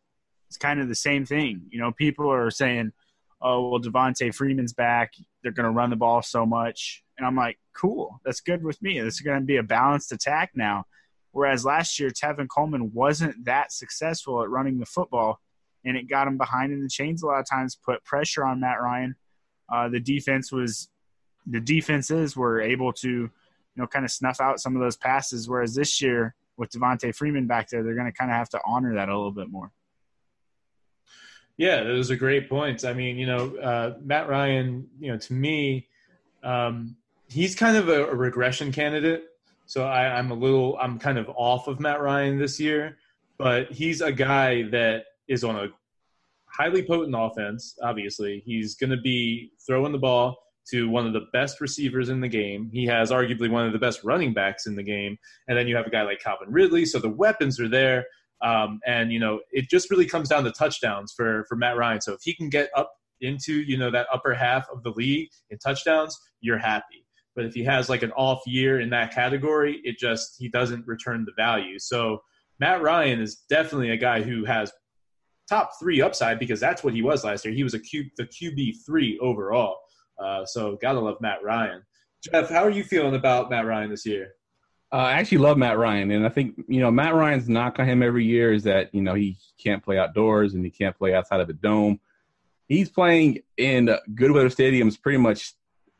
S3: it's kind of the same thing. People are saying, oh, well, Devontae Freeman's back. They're going to run the ball so much. And I'm like, cool. That's good with me. This is going to be a balanced attack now. Whereas last year, Tevin Coleman wasn't that successful at running the football, and it got him behind in the chains a lot of times, put pressure on Matt Ryan. The defenses were able to, kind of snuff out some of those passes, whereas this year with Devontae Freeman back there, they're going to kind of have to honor that a little bit more.
S2: Yeah, those are great points. I mean, Matt Ryan, to me, he's kind of a regression candidate. So I'm kind of off of Matt Ryan this year, but he's a guy that is on a highly potent offense. Obviously, he's going to be throwing the ball to one of the best receivers in the game. He has arguably one of the best running backs in the game. And then you have a guy like Calvin Ridley. So the weapons are there. And it just really comes down to touchdowns for Matt Ryan. So if he can get up into, that upper half of the league in touchdowns, you're happy. But if he has like an off year in that category, he doesn't return the value. So Matt Ryan is definitely a guy who has top 3 upside, because that's what he was last year. He was the QB3 overall. So gotta love Matt Ryan. Geoff, how are you feeling about Matt Ryan this year?
S4: I actually love Matt Ryan, and I think Matt Ryan's knock on him every year is that he can't play outdoors and he can't play outside of a dome. He's playing in good weather stadiums pretty much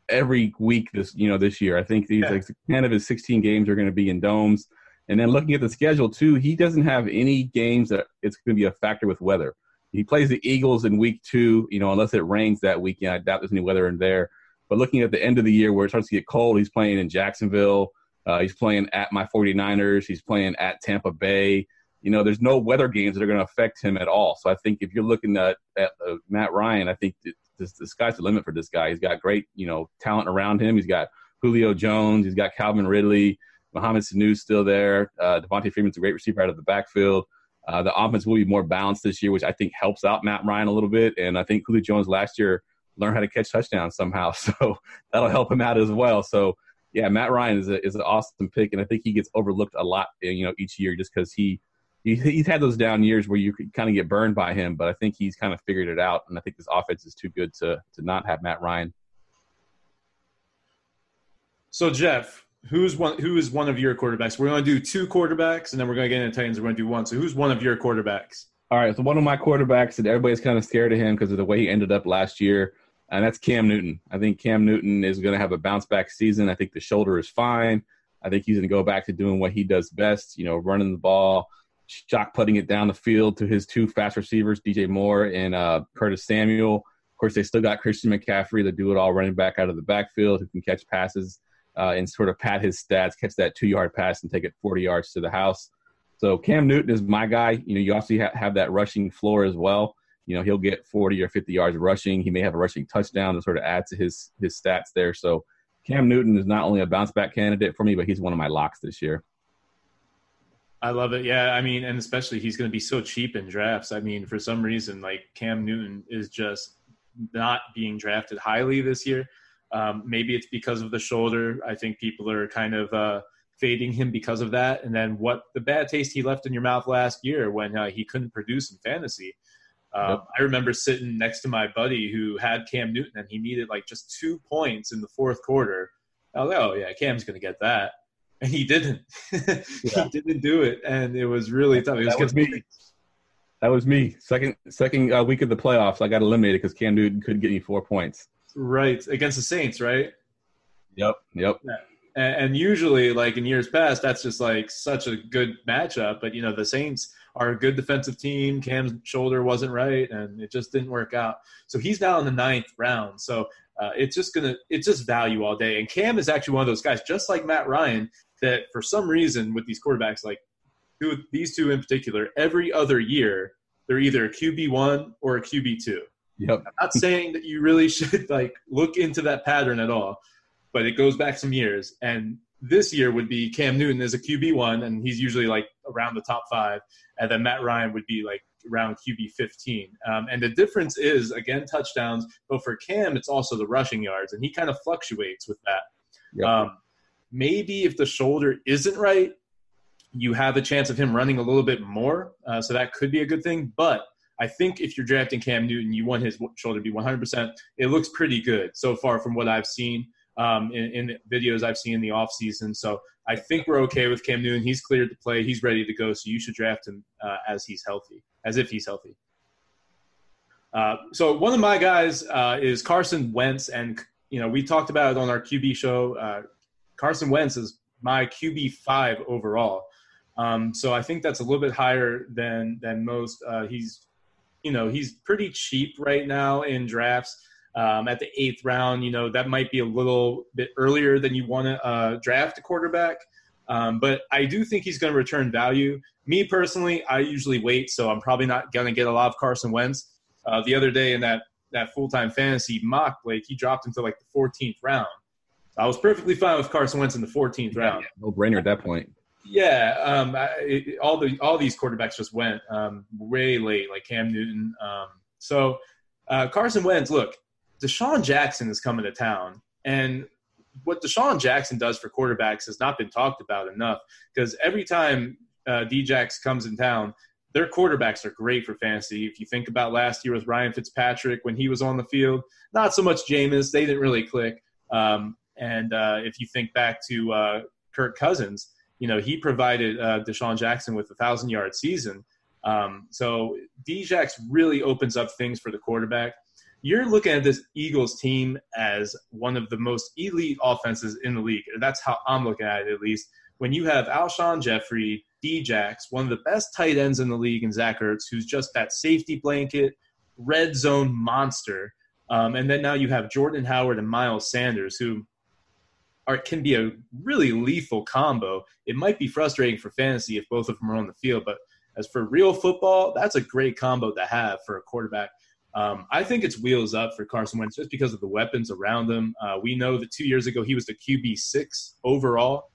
S4: every week this year. I think these 10 of his 16 games are going to be in domes. And then looking at the schedule too, he doesn't have any games that it's going to be a factor with weather. He plays the Eagles in week 2, unless it rains that weekend. I doubt there's any weather in there. But looking at the end of the year where it starts to get cold, he's playing in Jacksonville. He's playing at my 49ers. He's playing at Tampa Bay. There's no weather games that are going to affect him at all. So I think if you're looking at Matt Ryan, I think the sky's the limit for this guy. He's got great, talent around him. He's got Julio Jones. He's got Calvin Ridley. Mohamed Sanu's still there. Devontae Freeman's a great receiver out of the backfield. The offense will be more balanced this year, which I think helps out Matt Ryan a little bit. And I think Julio Jones last year learned how to catch touchdowns somehow. So that'll help him out as well. So, yeah, Matt Ryan is an awesome pick. And I think he gets overlooked a lot, each year just because he's had those down years where you could kind of get burned by him. But I think he's kind of figured it out. And I think this offense is too good to not have Matt Ryan.
S2: So, Geoff, who is one of your quarterbacks? We're going to do 2 quarterbacks, and then we're going to get into Titans. We're going to do 1. So who's one of your quarterbacks?
S4: All right, so one of my quarterbacks, and everybody's kind of scared of him because of the way he ended up last year, and that's Cam Newton. I think Cam Newton is going to have a bounce-back season. I think the shoulder is fine. I think he's going to go back to doing what he does best, running the ball, shock putting it down the field to his 2 fast receivers, DJ Moore and Curtis Samuel. Of course, they still got Christian McCaffrey, the do-it-all running back out of the backfield who can catch passes. And sort of pad his stats, catch that 2-yard pass and take it 40 yards to the house. So Cam Newton is my guy. You also have that rushing floor as well. He'll get 40 or 50 yards rushing. He may have a rushing touchdown to sort of add to his stats there. So Cam Newton is not only a bounce-back candidate for me, but he's one of my locks this year.
S2: I love it. Yeah, I mean, and especially he's going to be so cheap in drafts. I mean, for some reason, like Cam Newton is just not being drafted highly this year. Maybe it's because of the shoulder. I think people are kind of fading him because of that. And then the bad taste he left in your mouth last year when he couldn't produce in fantasy. I remember sitting next to my buddy who had Cam Newton, and he needed like just 2 points in the 4th quarter. I was like, oh, yeah, Cam's going to get that. And he didn't. He didn't do it, and it was really tough.
S4: That was me. Second week of the playoffs, I got eliminated because Cam Newton couldn't get me 4 points.
S2: Right, against the Saints, right?
S4: Yep. Yeah.
S2: And usually, like in years past, that's just like such a good matchup. But, the Saints are a good defensive team. Cam's shoulder wasn't right, and it just didn't work out. So he's now in the 9th round. So it's just value all day. And Cam is actually one of those guys, just like Matt Ryan, that for some reason with these quarterbacks, like these 2 in particular, every other year, they're either a QB1 or a QB2.
S4: Yep.
S2: I'm not saying that you really should like look into that pattern at all, but it goes back some years, and this year would be Cam Newton as a QB1, and he's usually like around the top 5, and then Matt Ryan would be like around QB 15. And the difference is, again, touchdowns, but for Cam, it's also the rushing yards, and he kind of fluctuates with that.
S4: Yep.
S2: Maybe if the shoulder isn't right, you have a chance of him running a little bit more, so that could be a good thing. But I think if you're drafting Cam Newton, you want his shoulder to be 100%. It looks pretty good so far from what I've seen in videos I've seen in the offseason. So I think we're okay with Cam Newton. He's cleared to play. He's ready to go, so you should draft him as if he's healthy. So one of my guys is Carson Wentz, and we talked about it on our QB show. Carson Wentz is my QB5 overall. So I think that's a little bit higher than most. He's pretty cheap right now in drafts. At the 8th round, that might be a little bit earlier than you want to draft a quarterback. But I do think he's going to return value. Me personally, I usually wait, so I'm probably not going to get a lot of Carson Wentz. The other day in that full-time fantasy mock, Blake, he dropped into like the 14th round. I was perfectly fine with Carson Wentz in the 14th round.
S4: Yeah, no brainer at that point.
S2: Yeah, all these quarterbacks just went way late, like Cam Newton. So Carson Wentz, look, Deshaun Jackson is coming to town, and what Deshaun Jackson does for quarterbacks has not been talked about enough, because every time D-Jax comes in town, their quarterbacks are great for fantasy. If you think about last year with Ryan Fitzpatrick when he was on the field, not so much Jameis, they didn't really click. And if you think back to Kirk Cousins, he provided Deshaun Jackson with a 1,000-yard season. So D-Jax really opens up things for the quarterback. You're looking at this Eagles team as one of the most elite offenses in the league. That's how I'm looking at it, at least. When you have Alshon Jeffrey, D-Jax, one of the best tight ends in the league, and Zach Ertz, who's just that safety blanket, red zone monster. And then now you have Jordan Howard and Miles Sanders, who can be a really lethal combo. It might be frustrating for fantasy if both of them are on the field, but as for real football, that's a great combo to have for a quarterback. I think it's wheels up for Carson Wentz just because of the weapons around him. We know that 2 years ago he was the QB6 overall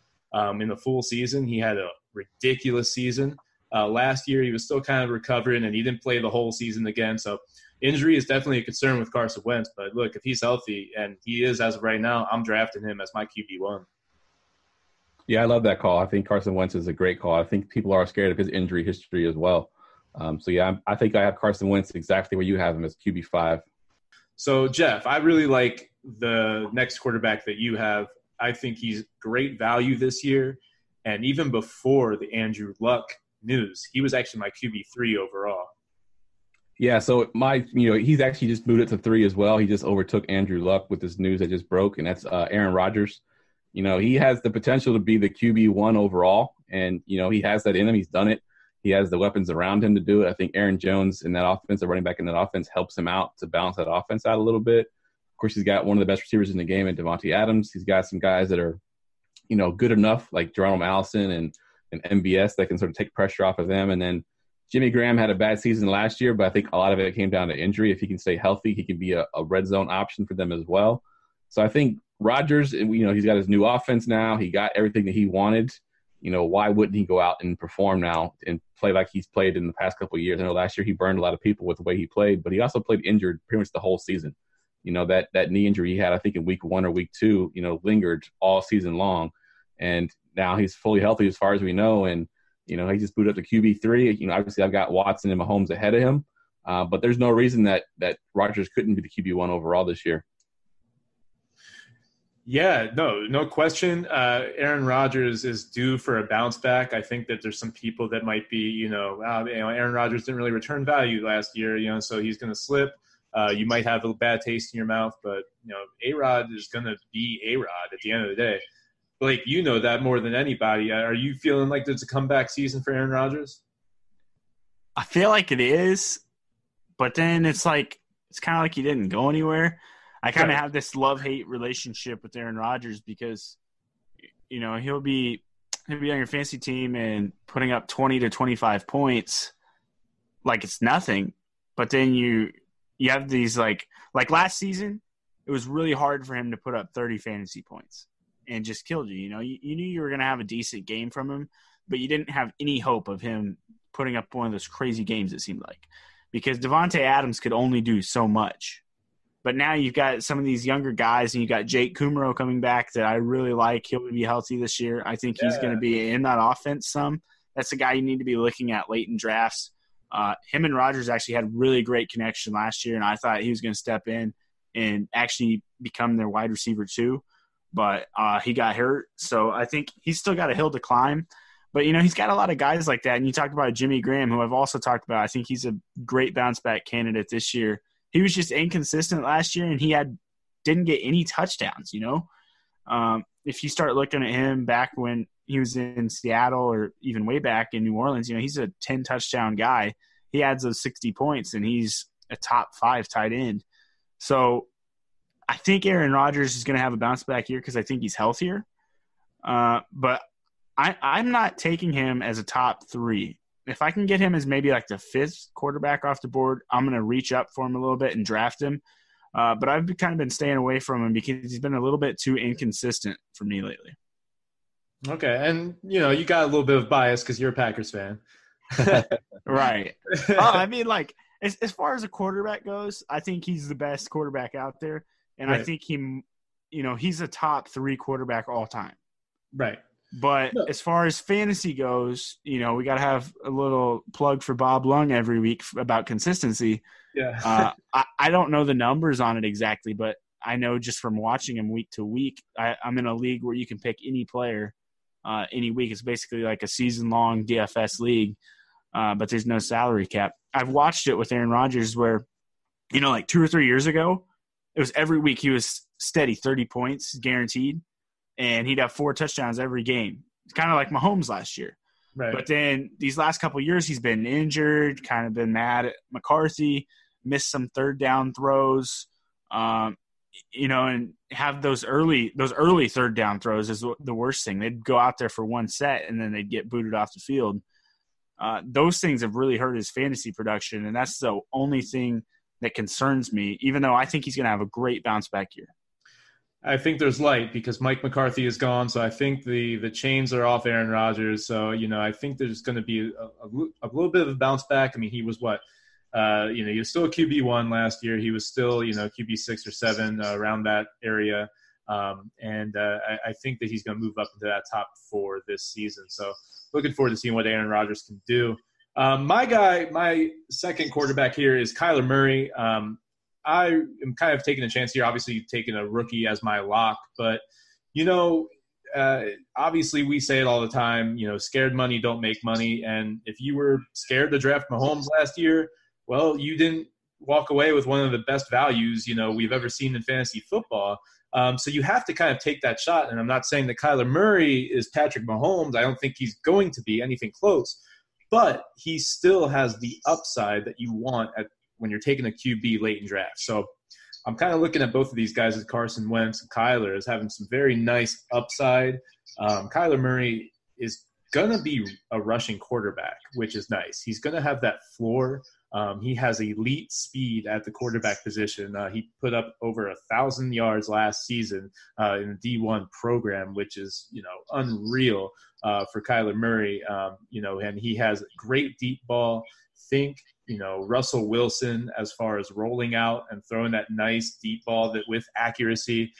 S2: in the full season. He had a ridiculous season. Last year he was still kind of recovering, and he didn't play the whole season again. So injury is definitely a concern with Carson Wentz. But, look, if he's healthy, and he is as of right now, I'm drafting him as my QB1.
S4: Yeah, I love that call. I think Carson Wentz is a great call. I think people are scared of his injury history as well. I think I have Carson Wentz exactly where you have him as QB5.
S2: So, Geoff, I really like the next quarterback that you have. I think he's great value this year. And even before the Andrew Luck news, he was actually my QB3 overall.
S4: Yeah, so he's actually just moved it to 3 as well. He just overtook Andrew Luck with this news that just broke, and that's Aaron Rodgers. He has the potential to be the QB1 overall, and, he has that in him. He's done it. He has the weapons around him to do it. I think Aaron Jones in that offense, the running back in that offense, helps him out to balance that offense out a little bit. Of course, he's got one of the best receivers in the game in Devontae Adams. He's got some guys that are, good enough, like Geronimo Allison and MBS, that can sort of take pressure off of them. And then Jimmy Graham had a bad season last year, but I think a lot of it came down to injury. If he can stay healthy, he can be a red zone option for them as well. So I think Rodgers, he's got his new offense now. He got everything that he wanted. Why wouldn't he go out and perform now and play like he's played in the past couple of years? I know last year he burned a lot of people with the way he played, but he also played injured pretty much the whole season. That knee injury he had, I think in week 1 or week 2, lingered all season long. And now he's fully healthy as far as we know. And, he just booted up to QB3. Obviously I've got Watson and Mahomes ahead of him. But there's no reason that Rodgers couldn't be the QB1 overall this year.
S2: Yeah, no question. Aaron Rodgers is due for a bounce back. I think that there's some people that might be, Aaron Rodgers didn't really return value last year, so he's going to slip. You might have a bad taste in your mouth, but, A-Rod is going to be A-Rod at the end of the day. Blake, you know that more than anybody. Are you feeling like there's a comeback season for Aaron Rodgers?
S3: I feel like it is, but then it's kind of like he didn't go anywhere. I kind of have this love-hate relationship with Aaron Rodgers because, he'll be on your fantasy team and putting up 20 to 25 points like it's nothing. But then you have these like last season, it was really hard for him to put up 30 fantasy points. and just killed you. You know, you knew you were going to have a decent game from him, but you didn't have any hope of him putting up one of those crazy games, it seemed like, because Devontae Adams could only do so much. But now you've got some of these younger guys, and you got Jake Kumro coming back that I really like. He'll be healthy this year. I think he's going to be in that offense some. That's a guy you need to be looking at late in drafts. Him and Rodgers actually had really great connection last year, and I thought he was going to step in and actually become their wide receiver too. But he got hurt, so I think he's still got a hill to climb. But, you know, he's got a lot of guys like that. And you talked about Jimmy Graham, who I've also talked about. I think he's a great bounce-back candidate this year. He was just inconsistent last year, and he didn't get any touchdowns, you know. If you start looking at him back when he was in Seattle or even way back in New Orleans, you know, he's a 10-touchdown guy. He adds those 60 points, and he's a top 5 tight end. So I think Aaron Rodgers is going to have a bounce-back year because I think he's healthier. But I'm not taking him as a top 3. If I can get him as maybe like the 5th quarterback off the board, I'm going to reach up for him a little bit and draft him. But I've kind of been staying away from him because he's been a little bit too inconsistent for me lately.
S2: Okay. And, you know, you got a little bit of bias because you're a Packers fan.
S3: Right. I mean, like, as far as a quarterback goes, I think he's the best quarterback out there. And right. I think he's a top 3 quarterback all time.
S2: Right.
S3: But as far as fantasy goes, you know, we got to have a little plug for Bob Lung every week about consistency.
S2: Yeah.
S3: I don't know the numbers on it exactly, but I know just from watching him week to week, I'm in a league where you can pick any player any week. It's basically like a season-long DFS league, but there's no salary cap. I've watched it with Aaron Rodgers where, you know, like 2 or 3 years ago, it was every week he was steady 30 points guaranteed. And he'd have 4 touchdowns every game. It's kind of like Mahomes last year.
S2: Right.
S3: But then these last couple of years, he's been injured, kind of been mad at McCarthy, missed some third down throws, you know, and have those early third down throws is the worst thing. They'd go out there for one set, and then they'd get booted off the field. Those things have really hurt his fantasy production, and that's the only thing that concerns me, even though I think he's going to have a great bounce-back year.
S2: I think there's light because Mike McCarthy is gone, so I think the chains are off Aaron Rodgers. So, you know, I think there's going to be a little bit of a bounce back. I mean, he was he was still a QB1 last year. He was still, you know, QB6 or 7 around that area. I think that he's going to move up into that top 4 this season. So looking forward to seeing what Aaron Rodgers can do. My second quarterback here is Kyler Murray. I am kind of taking a chance here, obviously taking a rookie as my lock. But, you know, obviously we say it all the time, you know, scared money don't make money. And if you were scared to draft Mahomes last year, well, you didn't walk away with one of the best values, you know, we've ever seen in fantasy football. So you have to kind of take that shot. And I'm not saying that Kyler Murray is Patrick Mahomes. I don't think he's going to be anything close. But he still has the upside that you want when you're taking a QB late in draft. So I'm kind of looking at both of these guys as Carson Wentz and Kyler as having some very nice upside. Kyler Murray is going to be a rushing quarterback, which is nice. He's going to have that floor. He has elite speed at the quarterback position. He put up over 1,000 yards last season in the D1 program, which is, you know, unreal for Kyler Murray. You know, and he has great deep ball. Think, you know, Russell Wilson as far as rolling out and throwing that nice deep ball with accuracy.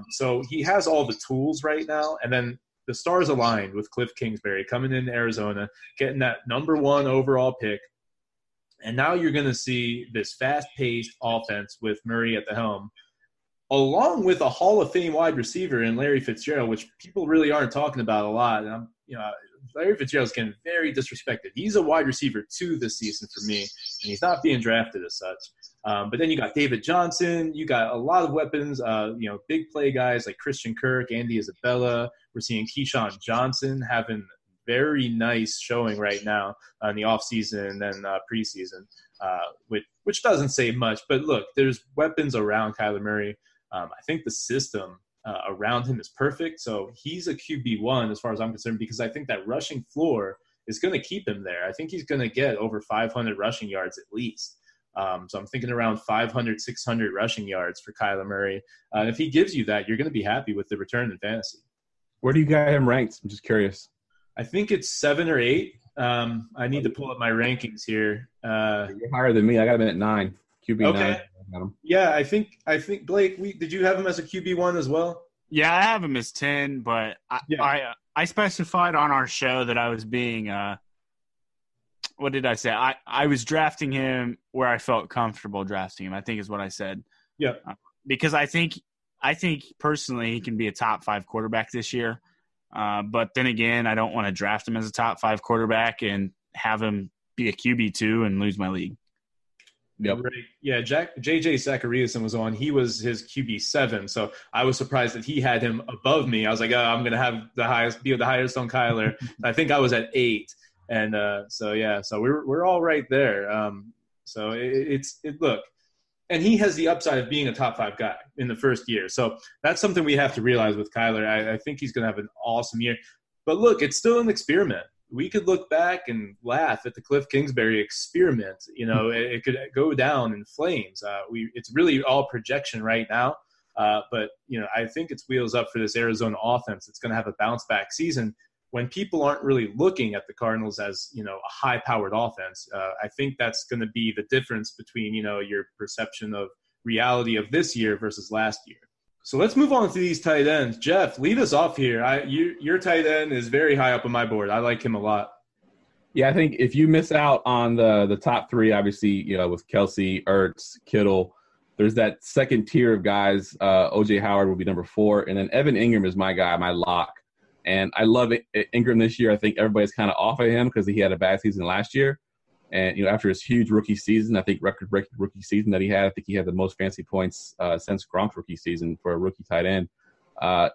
S2: So he has all the tools right now. And then the stars aligned with Cliff Kingsbury coming in Arizona, getting that number 1 overall pick. And now you're going to see this fast-paced offense with Murray at the helm, along with a Hall of Fame wide receiver in Larry Fitzgerald, which people really aren't talking about a lot. And Larry Fitzgerald's getting very disrespected. He's a wide receiver 2 this season for me, and he's not being drafted as such. But then you got David Johnson. You got a lot of weapons, you know, big play guys like Christian Kirk, Andy Isabella. We're seeing Keyshawn Johnson having very nice showing right now in the offseason and then preseason, which doesn't say much. But look, there's weapons around Kyler Murray. I think the system around him is perfect. So he's a QB1 as far as I'm concerned, because I think that rushing floor is going to keep him there. I think he's going to get over 500 rushing yards at least. So I'm thinking around 500, 600 rushing yards for Kyler Murray. If he gives you that, you're going to be happy with the return in fantasy.
S4: Where do you got him ranked? I'm just curious.
S2: I think it's 7 or 8. I need to pull up my rankings here.
S4: You're higher than me. I got him at 9. QB9.
S2: Okay. Yeah, I think Blake, did you have him as a QB1 as well?
S3: Yeah, I have him as 10, but I specified on our show that I was being what did I say? I was drafting him where I felt comfortable drafting him, I think is what I said.
S2: Yeah.
S3: Because I think personally he can be a top 5 quarterback this year. But then again, I don't want to draft him as a top 5 quarterback and have him be a QB2 and lose my league.
S2: Yep. Right. Yeah, JJ Zachariason was on. He was his QB7, so I was surprised that he had him above me. I was like, oh, I'm going to have the highest on Kyler. I think I was at 8, and so we're all right there. So it's look, and he has the upside of being a top 5 guy in the first year. So that's something we have to realize with Kyler. I think he's going to have an awesome year. But look, it's still an experiment. We could look back and laugh at the Cliff Kingsbury experiment. You know, it could go down in flames. It's really all projection right now. But, you know, I think it's wheels up for this Arizona offense. It's going to have a bounce back season when people aren't really looking at the Cardinals as, you know, a high powered offense. I think that's going to be the difference between, you know, your perception of reality of this year versus last year. So let's move on to these tight ends. Geoff, lead us off here. Your tight end is very high up on my board. I like him a lot.
S4: Yeah, I think if you miss out on the top 3, obviously, you know, with Kelsey, Ertz, Kittle, there's that second tier of guys. O.J. Howard will be number 4, and then Evan Ingram is my guy, my lock. And I love it. Ingram this year. I think everybody's kind of off of him because he had a bad season last year. And, you know, after his huge rookie season, I think record-breaking rookie season that he had, I think he had the most fantasy points since Gronk's rookie season for a rookie tight end. But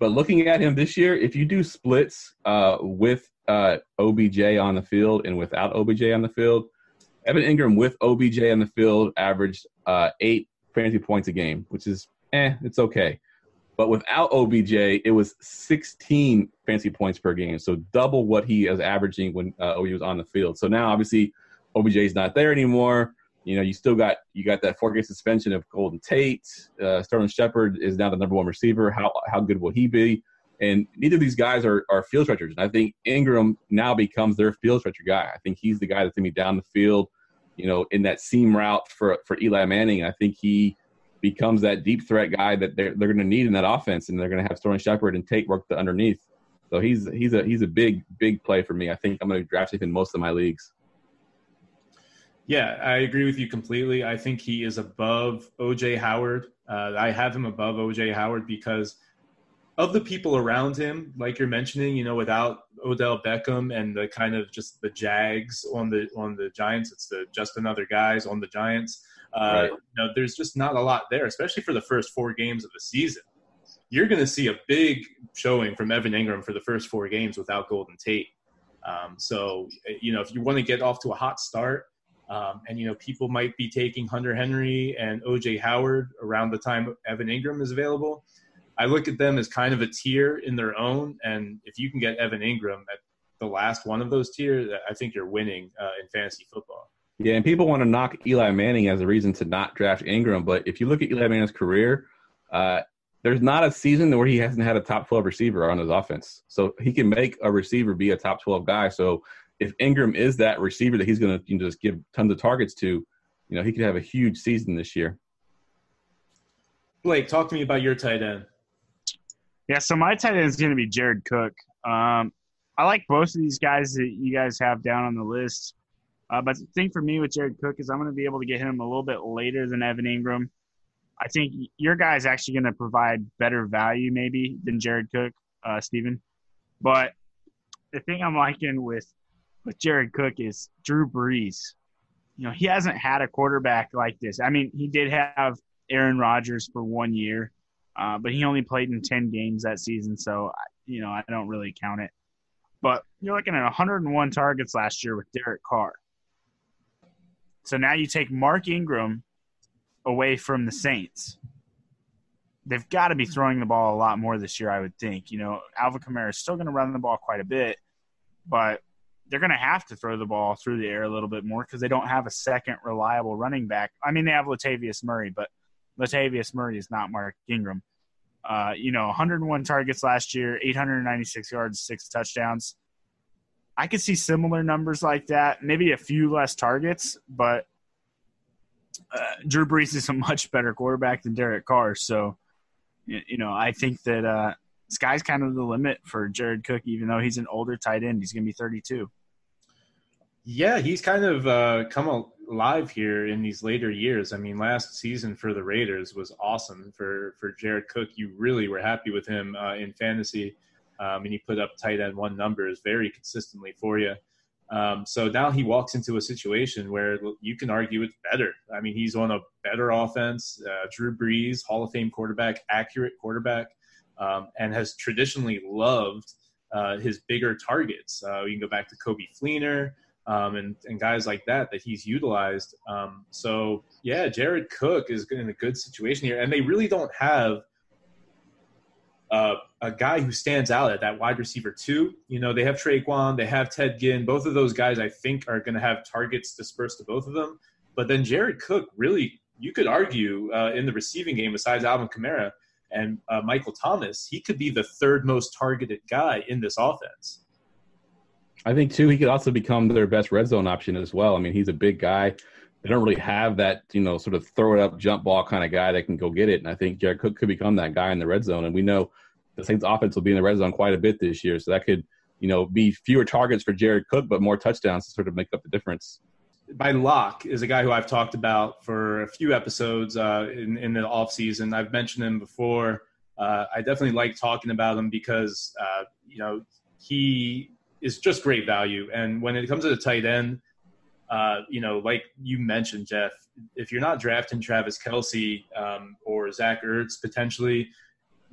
S4: looking at him this year, if you do splits with OBJ on the field and without OBJ on the field, Evan Ingram with OBJ on the field averaged 8 fantasy points a game, which is, it's okay. But without OBJ, it was 16 fantasy points per game, so double what he is averaging when OBJ was on the field. So now, obviously, OBJ is not there anymore. You know, you got that 4-game suspension of Golden Tate. Sterling Shepard is now the number 1 receiver. How good will he be? And neither of these guys are field stretchers. And I think Ingram now becomes their field stretcher guy. I think he's the guy that's going to be down the field, you know, in that seam route for Eli Manning. I think he becomes that deep threat guy that they're going to need in that offense, and they're going to have Sterling Shepard and Tate work the underneath. So he's a big play for me. I think I'm going to draft him in most of my leagues.
S2: Yeah, I agree with you completely. I think he is above O.J. Howard. I have him above O.J. Howard because of the people around him, like you're mentioning, you know, without Odell Beckham and the kind of just the Jags on the Giants, it's just another guys on the Giants. Right. You know, there's just not a lot there, especially for the first 4 games of the season. You're going to see a big showing from Evan Ingram for the first 4 games without Golden Tate. So, you know, if you want to get off to a hot start, and, you know, people might be taking Hunter Henry and O.J. Howard around the time Evan Ingram is available, I look at them as kind of a tier in their own. And if you can get Evan Ingram at the last one of those tiers, I think you're winning in fantasy football.
S4: Yeah, and people want to knock Eli Manning as a reason to not draft Ingram. But if you look at Eli Manning's career, there's not a season where he hasn't had a top 12 receiver on his offense. So he can make a receiver be a top 12 guy. So if Ingram is that receiver that he's going to just give tons of targets to, you know, he could have a huge season this year.
S2: Blake, talk to me about your tight end.
S3: Yeah, so my tight end is going to be Jared Cook. I like both of these guys that you guys have down on the list. But the thing for me with Jared Cook is I'm going to be able to get him a little bit later than Evan Ingram. I think your guy is actually going to provide better value maybe than Jared Cook, Steven. But the thing I'm liking with Jared Cook is Drew Brees. You know, he hasn't had a quarterback like this. I mean, he did have Aaron Rodgers for 1 year, but he only played in 10 games that season, so, you know, I don't really count it. But you're looking at 101 targets last year with Derek Carr. So now you take Mark Ingram away from the Saints. They've got to be throwing the ball a lot more this year, I would think. You know, Alvin Kamara is still going to run the ball quite a bit, but they're going to have to throw the ball through the air a little bit more because they don't have a second reliable running back. I mean, they have Latavius Murray, but Latavius Murray is not Mark Ingram. 101 targets last year, 896 yards, 6 touchdowns. I could see similar numbers like that, maybe a few less targets, but Drew Brees is a much better quarterback than Derek Carr. So, I think that sky's kind of the limit for Jared Cook, even though he's an older tight end. He's going to be 32.
S2: Yeah, he's kind of come alive here in these later years. I mean, last season for the Raiders was awesome for Jared Cook. You really were happy with him in fantasy, and he put up tight end 1 numbers very consistently for you. So now he walks into a situation where you can argue it's better. I mean, he's on a better offense. Drew Brees, Hall of Fame quarterback, accurate quarterback, and has traditionally loved his bigger targets. You can go back to Kobe Fleener and guys like that he's utilized. So, yeah, Jared Cook is in a good situation here. And they really don't have a guy who stands out at that wide receiver 2. They have Traquan, they have Ted Ginn. Both of those guys, I think, are going to have targets dispersed to both of them. But then Jared Cook, really, you could argue in the receiving game, besides Alvin Kamara and Michael Thomas, he could be the 3rd most targeted guy in this offense.
S4: I think, too, he could also become their best red zone option as well. I mean, he's a big guy. They don't really have that, sort of throw it up, jump ball kind of guy that can go get it. And I think Jared Cook could become that guy in the red zone. And we know the Saints offense will be in the red zone quite a bit this year. So that could, be fewer targets for Jared Cook, but more touchdowns to sort of make up the difference.
S2: By Locke is a guy who I've talked about for a few episodes in the offseason. I've mentioned him before. I definitely like talking about him because, he is just great value. And when it comes to the tight end, like you mentioned, Geoff, if you're not drafting Travis Kelce or Zach Ertz potentially,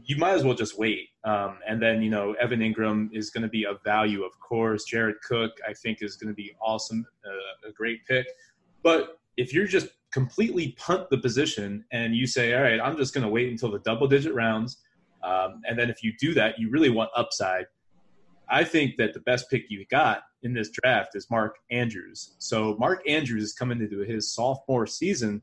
S2: you might as well just wait. And then, Evan Ingram is going to be of value, of course. Jared Cook, I think, is going to be awesome, a great pick. But if you're just completely punt the position and you say, all right, I'm just going to wait until the double-digit rounds, and then if you do that, you really want upside, I think that the best pick you got in this draft is Mark Andrews. So Mark Andrews is coming into his sophomore season.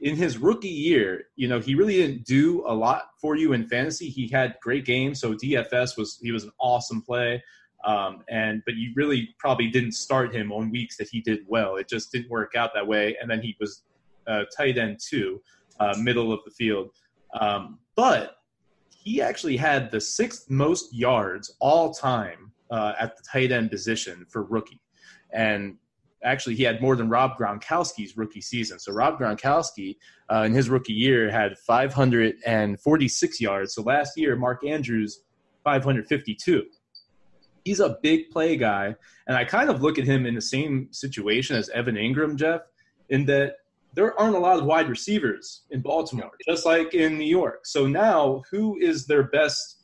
S2: In his rookie year, he really didn't do a lot for you in fantasy. He had great games, so DFS was an awesome play. But you really probably didn't start him on weeks that he did well. It just didn't work out that way. And then he was tight end 2, middle of the field. But he actually had the 6th most yards all time at the tight end position for rookie. And actually, he had more than Rob Gronkowski's rookie season. So Rob Gronkowski in his rookie year had 546 yards. So last year, Mark Andrews, 552. He's a big play guy. And I kind of look at him in the same situation as Evan Ingram, Geoff, in that there aren't a lot of wide receivers in Baltimore, just like in New York. So now who is their best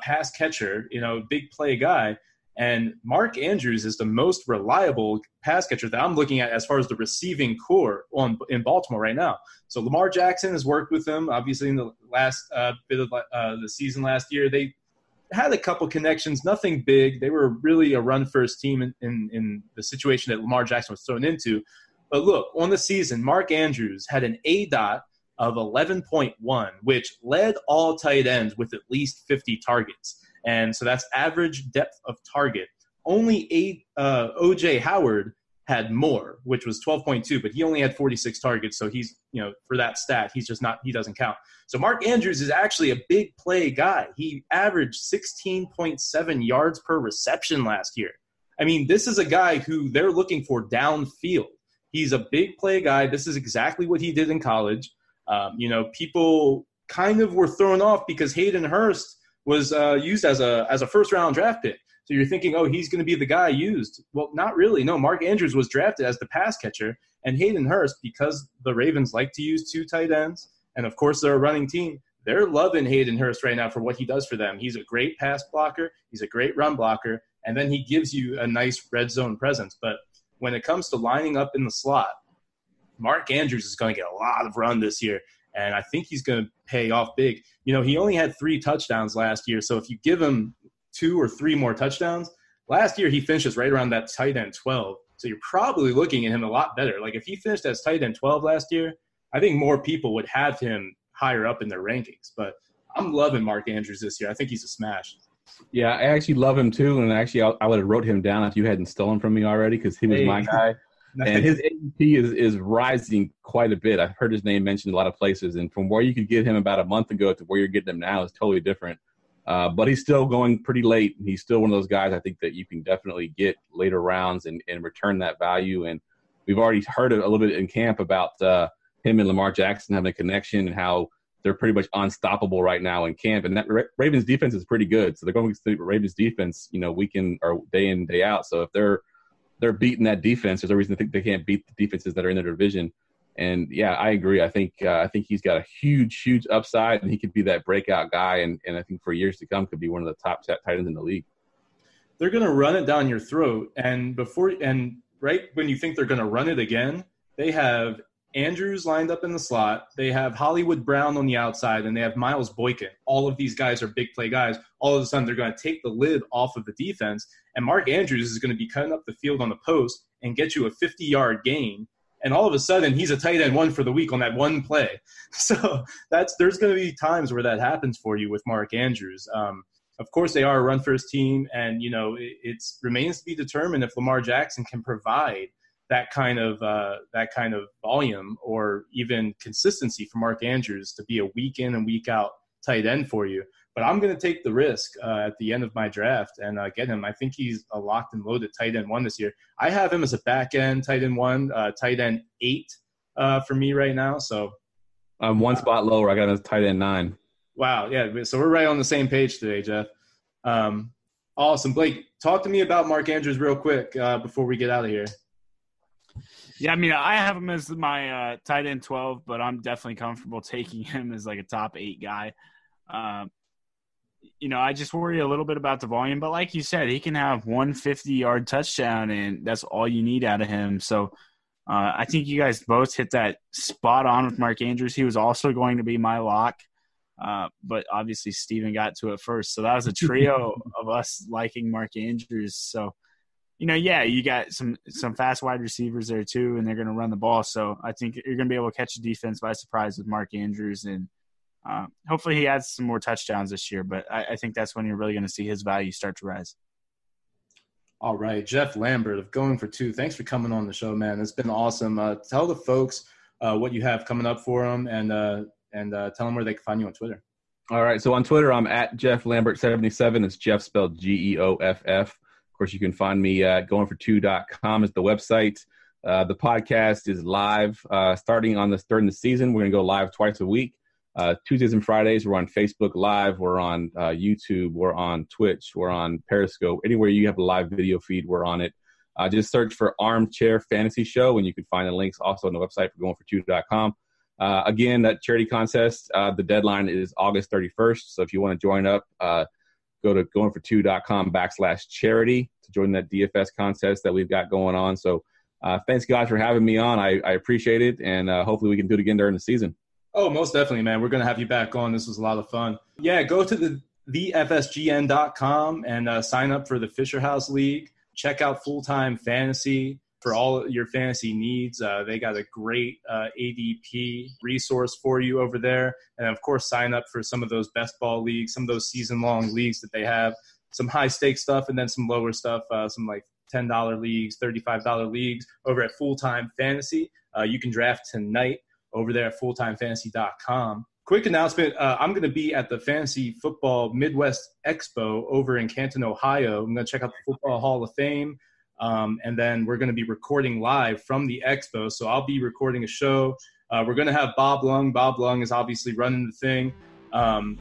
S2: pass catcher, big play guy? And Mark Andrews is the most reliable pass catcher that I'm looking at as far as the receiving core in Baltimore right now. So Lamar Jackson has worked with him, obviously, in the last bit of the season last year. They had a couple connections, nothing big. They were really a run-first team in the situation that Lamar Jackson was thrown into. But look, on the season, Mark Andrews had an ADOT of 11.1, which led all tight ends with at least 50 targets. And so that's average depth of target. Only O.J. Howard had more, which was 12.2, but he only had 46 targets. So he's, for that stat, he doesn't count. So Mark Andrews is actually a big play guy. He averaged 16.7 yards per reception last year. I mean, this is a guy who they're looking for downfield. He's a big play guy. This is exactly what he did in college. People kind of were thrown off because Hayden Hurst was used as a first-round draft pick. So you're thinking, oh, he's going to be the guy used. Well, not really. No, Mark Andrews was drafted as the pass catcher, and Hayden Hurst, because the Ravens like to use 2 tight ends, and of course they're a running team, they're loving Hayden Hurst right now for what he does for them. He's a great pass blocker. He's a great run blocker, and then he gives you a nice red zone presence. But when it comes to lining up in the slot, Mark Andrews is going to get a lot of run this year, and I think he's going to pay off big. He only had 3 touchdowns last year, so if you give him 2 or 3 more touchdowns, Last year, he finishes right around that tight end 12. So you're probably looking at him a lot better. Like if he finished as tight end 12 last year, I think more people would have him higher up in their rankings. But I'm loving Mark Andrews this year. I think he's a smash.
S4: Yeah, I actually love him too. And actually, I would have wrote him down if you hadn't stolen from me already, because he was my guy. Nice. And his ADP is rising quite a bit. I've heard his name mentioned a lot of places. And from where you could get him about a month ago to where you're getting him now is totally different. But he's still going pretty late. He's still one of those guys I think that you can definitely get later rounds and return that value. And we've already heard a little bit in camp about him and Lamar Jackson having a connection and how they're pretty much unstoppable right now in camp. And that Ravens defense is pretty good. So they're going to the Ravens defense, week in or day in, day out. So if they're beating that defense, there's a reason to think they can't beat the defenses that are in their division. And yeah, I agree. I think he's got a huge upside, and he could be that breakout guy. And I think for years to come, could be one of the top tight ends in the league.
S2: They're going to run it down your throat, and right when you think they're going to run it again, they have Andrews lined up in the slot. They have Hollywood Brown on the outside, and they have Miles Boykin. All of these guys are big play guys. All of a sudden, they're going to take the lid off of the defense, and Mark Andrews is going to be cutting up the field on the post and get you a 50-yard gain. And all of a sudden, he's a tight end 1 for the week on that one play. So there's going to be times where that happens for you with Mark Andrews. Of course, they are a run-first team, and it remains to be determined if Lamar Jackson can provide that kind of volume or even consistency for Mark Andrews to be a week in and week out tight end for you. But I'm going to take the risk at the end of my draft and get him. I think he's a locked and loaded tight end 1 this year. I have him as a back end tight end 1, tight end 8 for me right now. So
S4: I'm one spot lower. I got him as tight end 9.
S2: Wow. Yeah. So we're right on the same page today, Geoff. Awesome. Blake, talk to me about Mark Andrews real quick before we get out of here.
S3: Yeah, I mean, I have him as my tight end 12, but I'm definitely comfortable taking him as like a top 8 guy. I just worry a little bit about the volume, but like you said, he can have 150-yard touchdown, and that's all you need out of him. So I think you guys both hit that spot on with Mark Andrews. He was also going to be my lock, but obviously Steven got to it first. So that was a trio of us liking Mark Andrews. So, you got some fast wide receivers there too, and they're going to run the ball. So I think you're going to be able to catch the defense by surprise with Mark Andrews, and hopefully he adds some more touchdowns this year. But I think that's when you're really going to see his value start to rise.
S2: All right, Geoff Lambert of Going for Two. Thanks for coming on the show, man. It's been awesome. Tell the folks what you have coming up for them, and tell them where they can find you on Twitter.
S4: All right, so on Twitter, I'm at Geoff Lambert 77. It's Geoff spelled Geoff. Of course, you can find me at goingfor2.com is the website. The podcast is live starting during the season. We're going to go live twice a week. Tuesdays and Fridays, we're on Facebook Live. We're on YouTube. We're on Twitch. We're on Periscope. Anywhere you have a live video feed, we're on it. Just search for Armchair Fantasy Show, and you can find the links also on the website for goingfor2.com. Again, that charity contest, the deadline is August 31st. So if you want to join up, go to goingfor2.com/charity to join that DFS contest that we've got going on. So thanks, guys, for having me on. I appreciate it, and hopefully we can do it again during the season.
S2: Oh, most definitely, man. We're going to have you back on. This was a lot of fun. Yeah, go to thefsgn.com and sign up for the Fisher House League. Check out Full-Time Fantasy for all your fantasy needs. They got a great ADP resource for you over there. And, of course, sign up for some of those best ball leagues, some of those season-long leagues that they have, some high-stakes stuff and then some lower stuff, some like $10 leagues, $35 leagues over at Full-Time Fantasy. You can draft tonight over there at fulltimefantasy.com. Quick announcement, I'm going to be at the Fantasy Football Midwest Expo over in Canton, Ohio. I'm going to check out the Football Hall of Fame, and then we're going to be recording live from the Expo. So I'll be recording a show. We're going to have Bob Lung. Bob Lung is obviously running the thing.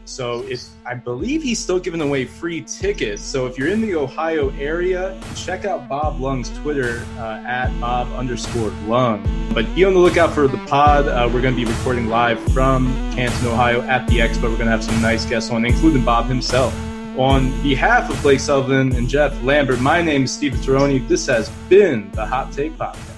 S2: So I believe he's still giving away free tickets. So if you're in the Ohio area, check out Bob Lung's Twitter at Bob_Lung. But be on the lookout for the pod. We're going to be recording live from Canton, Ohio at the Expo. We're going to have some nice guests on, including Bob himself. On behalf of Blake Sullivan and Geoff Lambert, my name is Steven Tironi. This has been the Hot Take Podcast.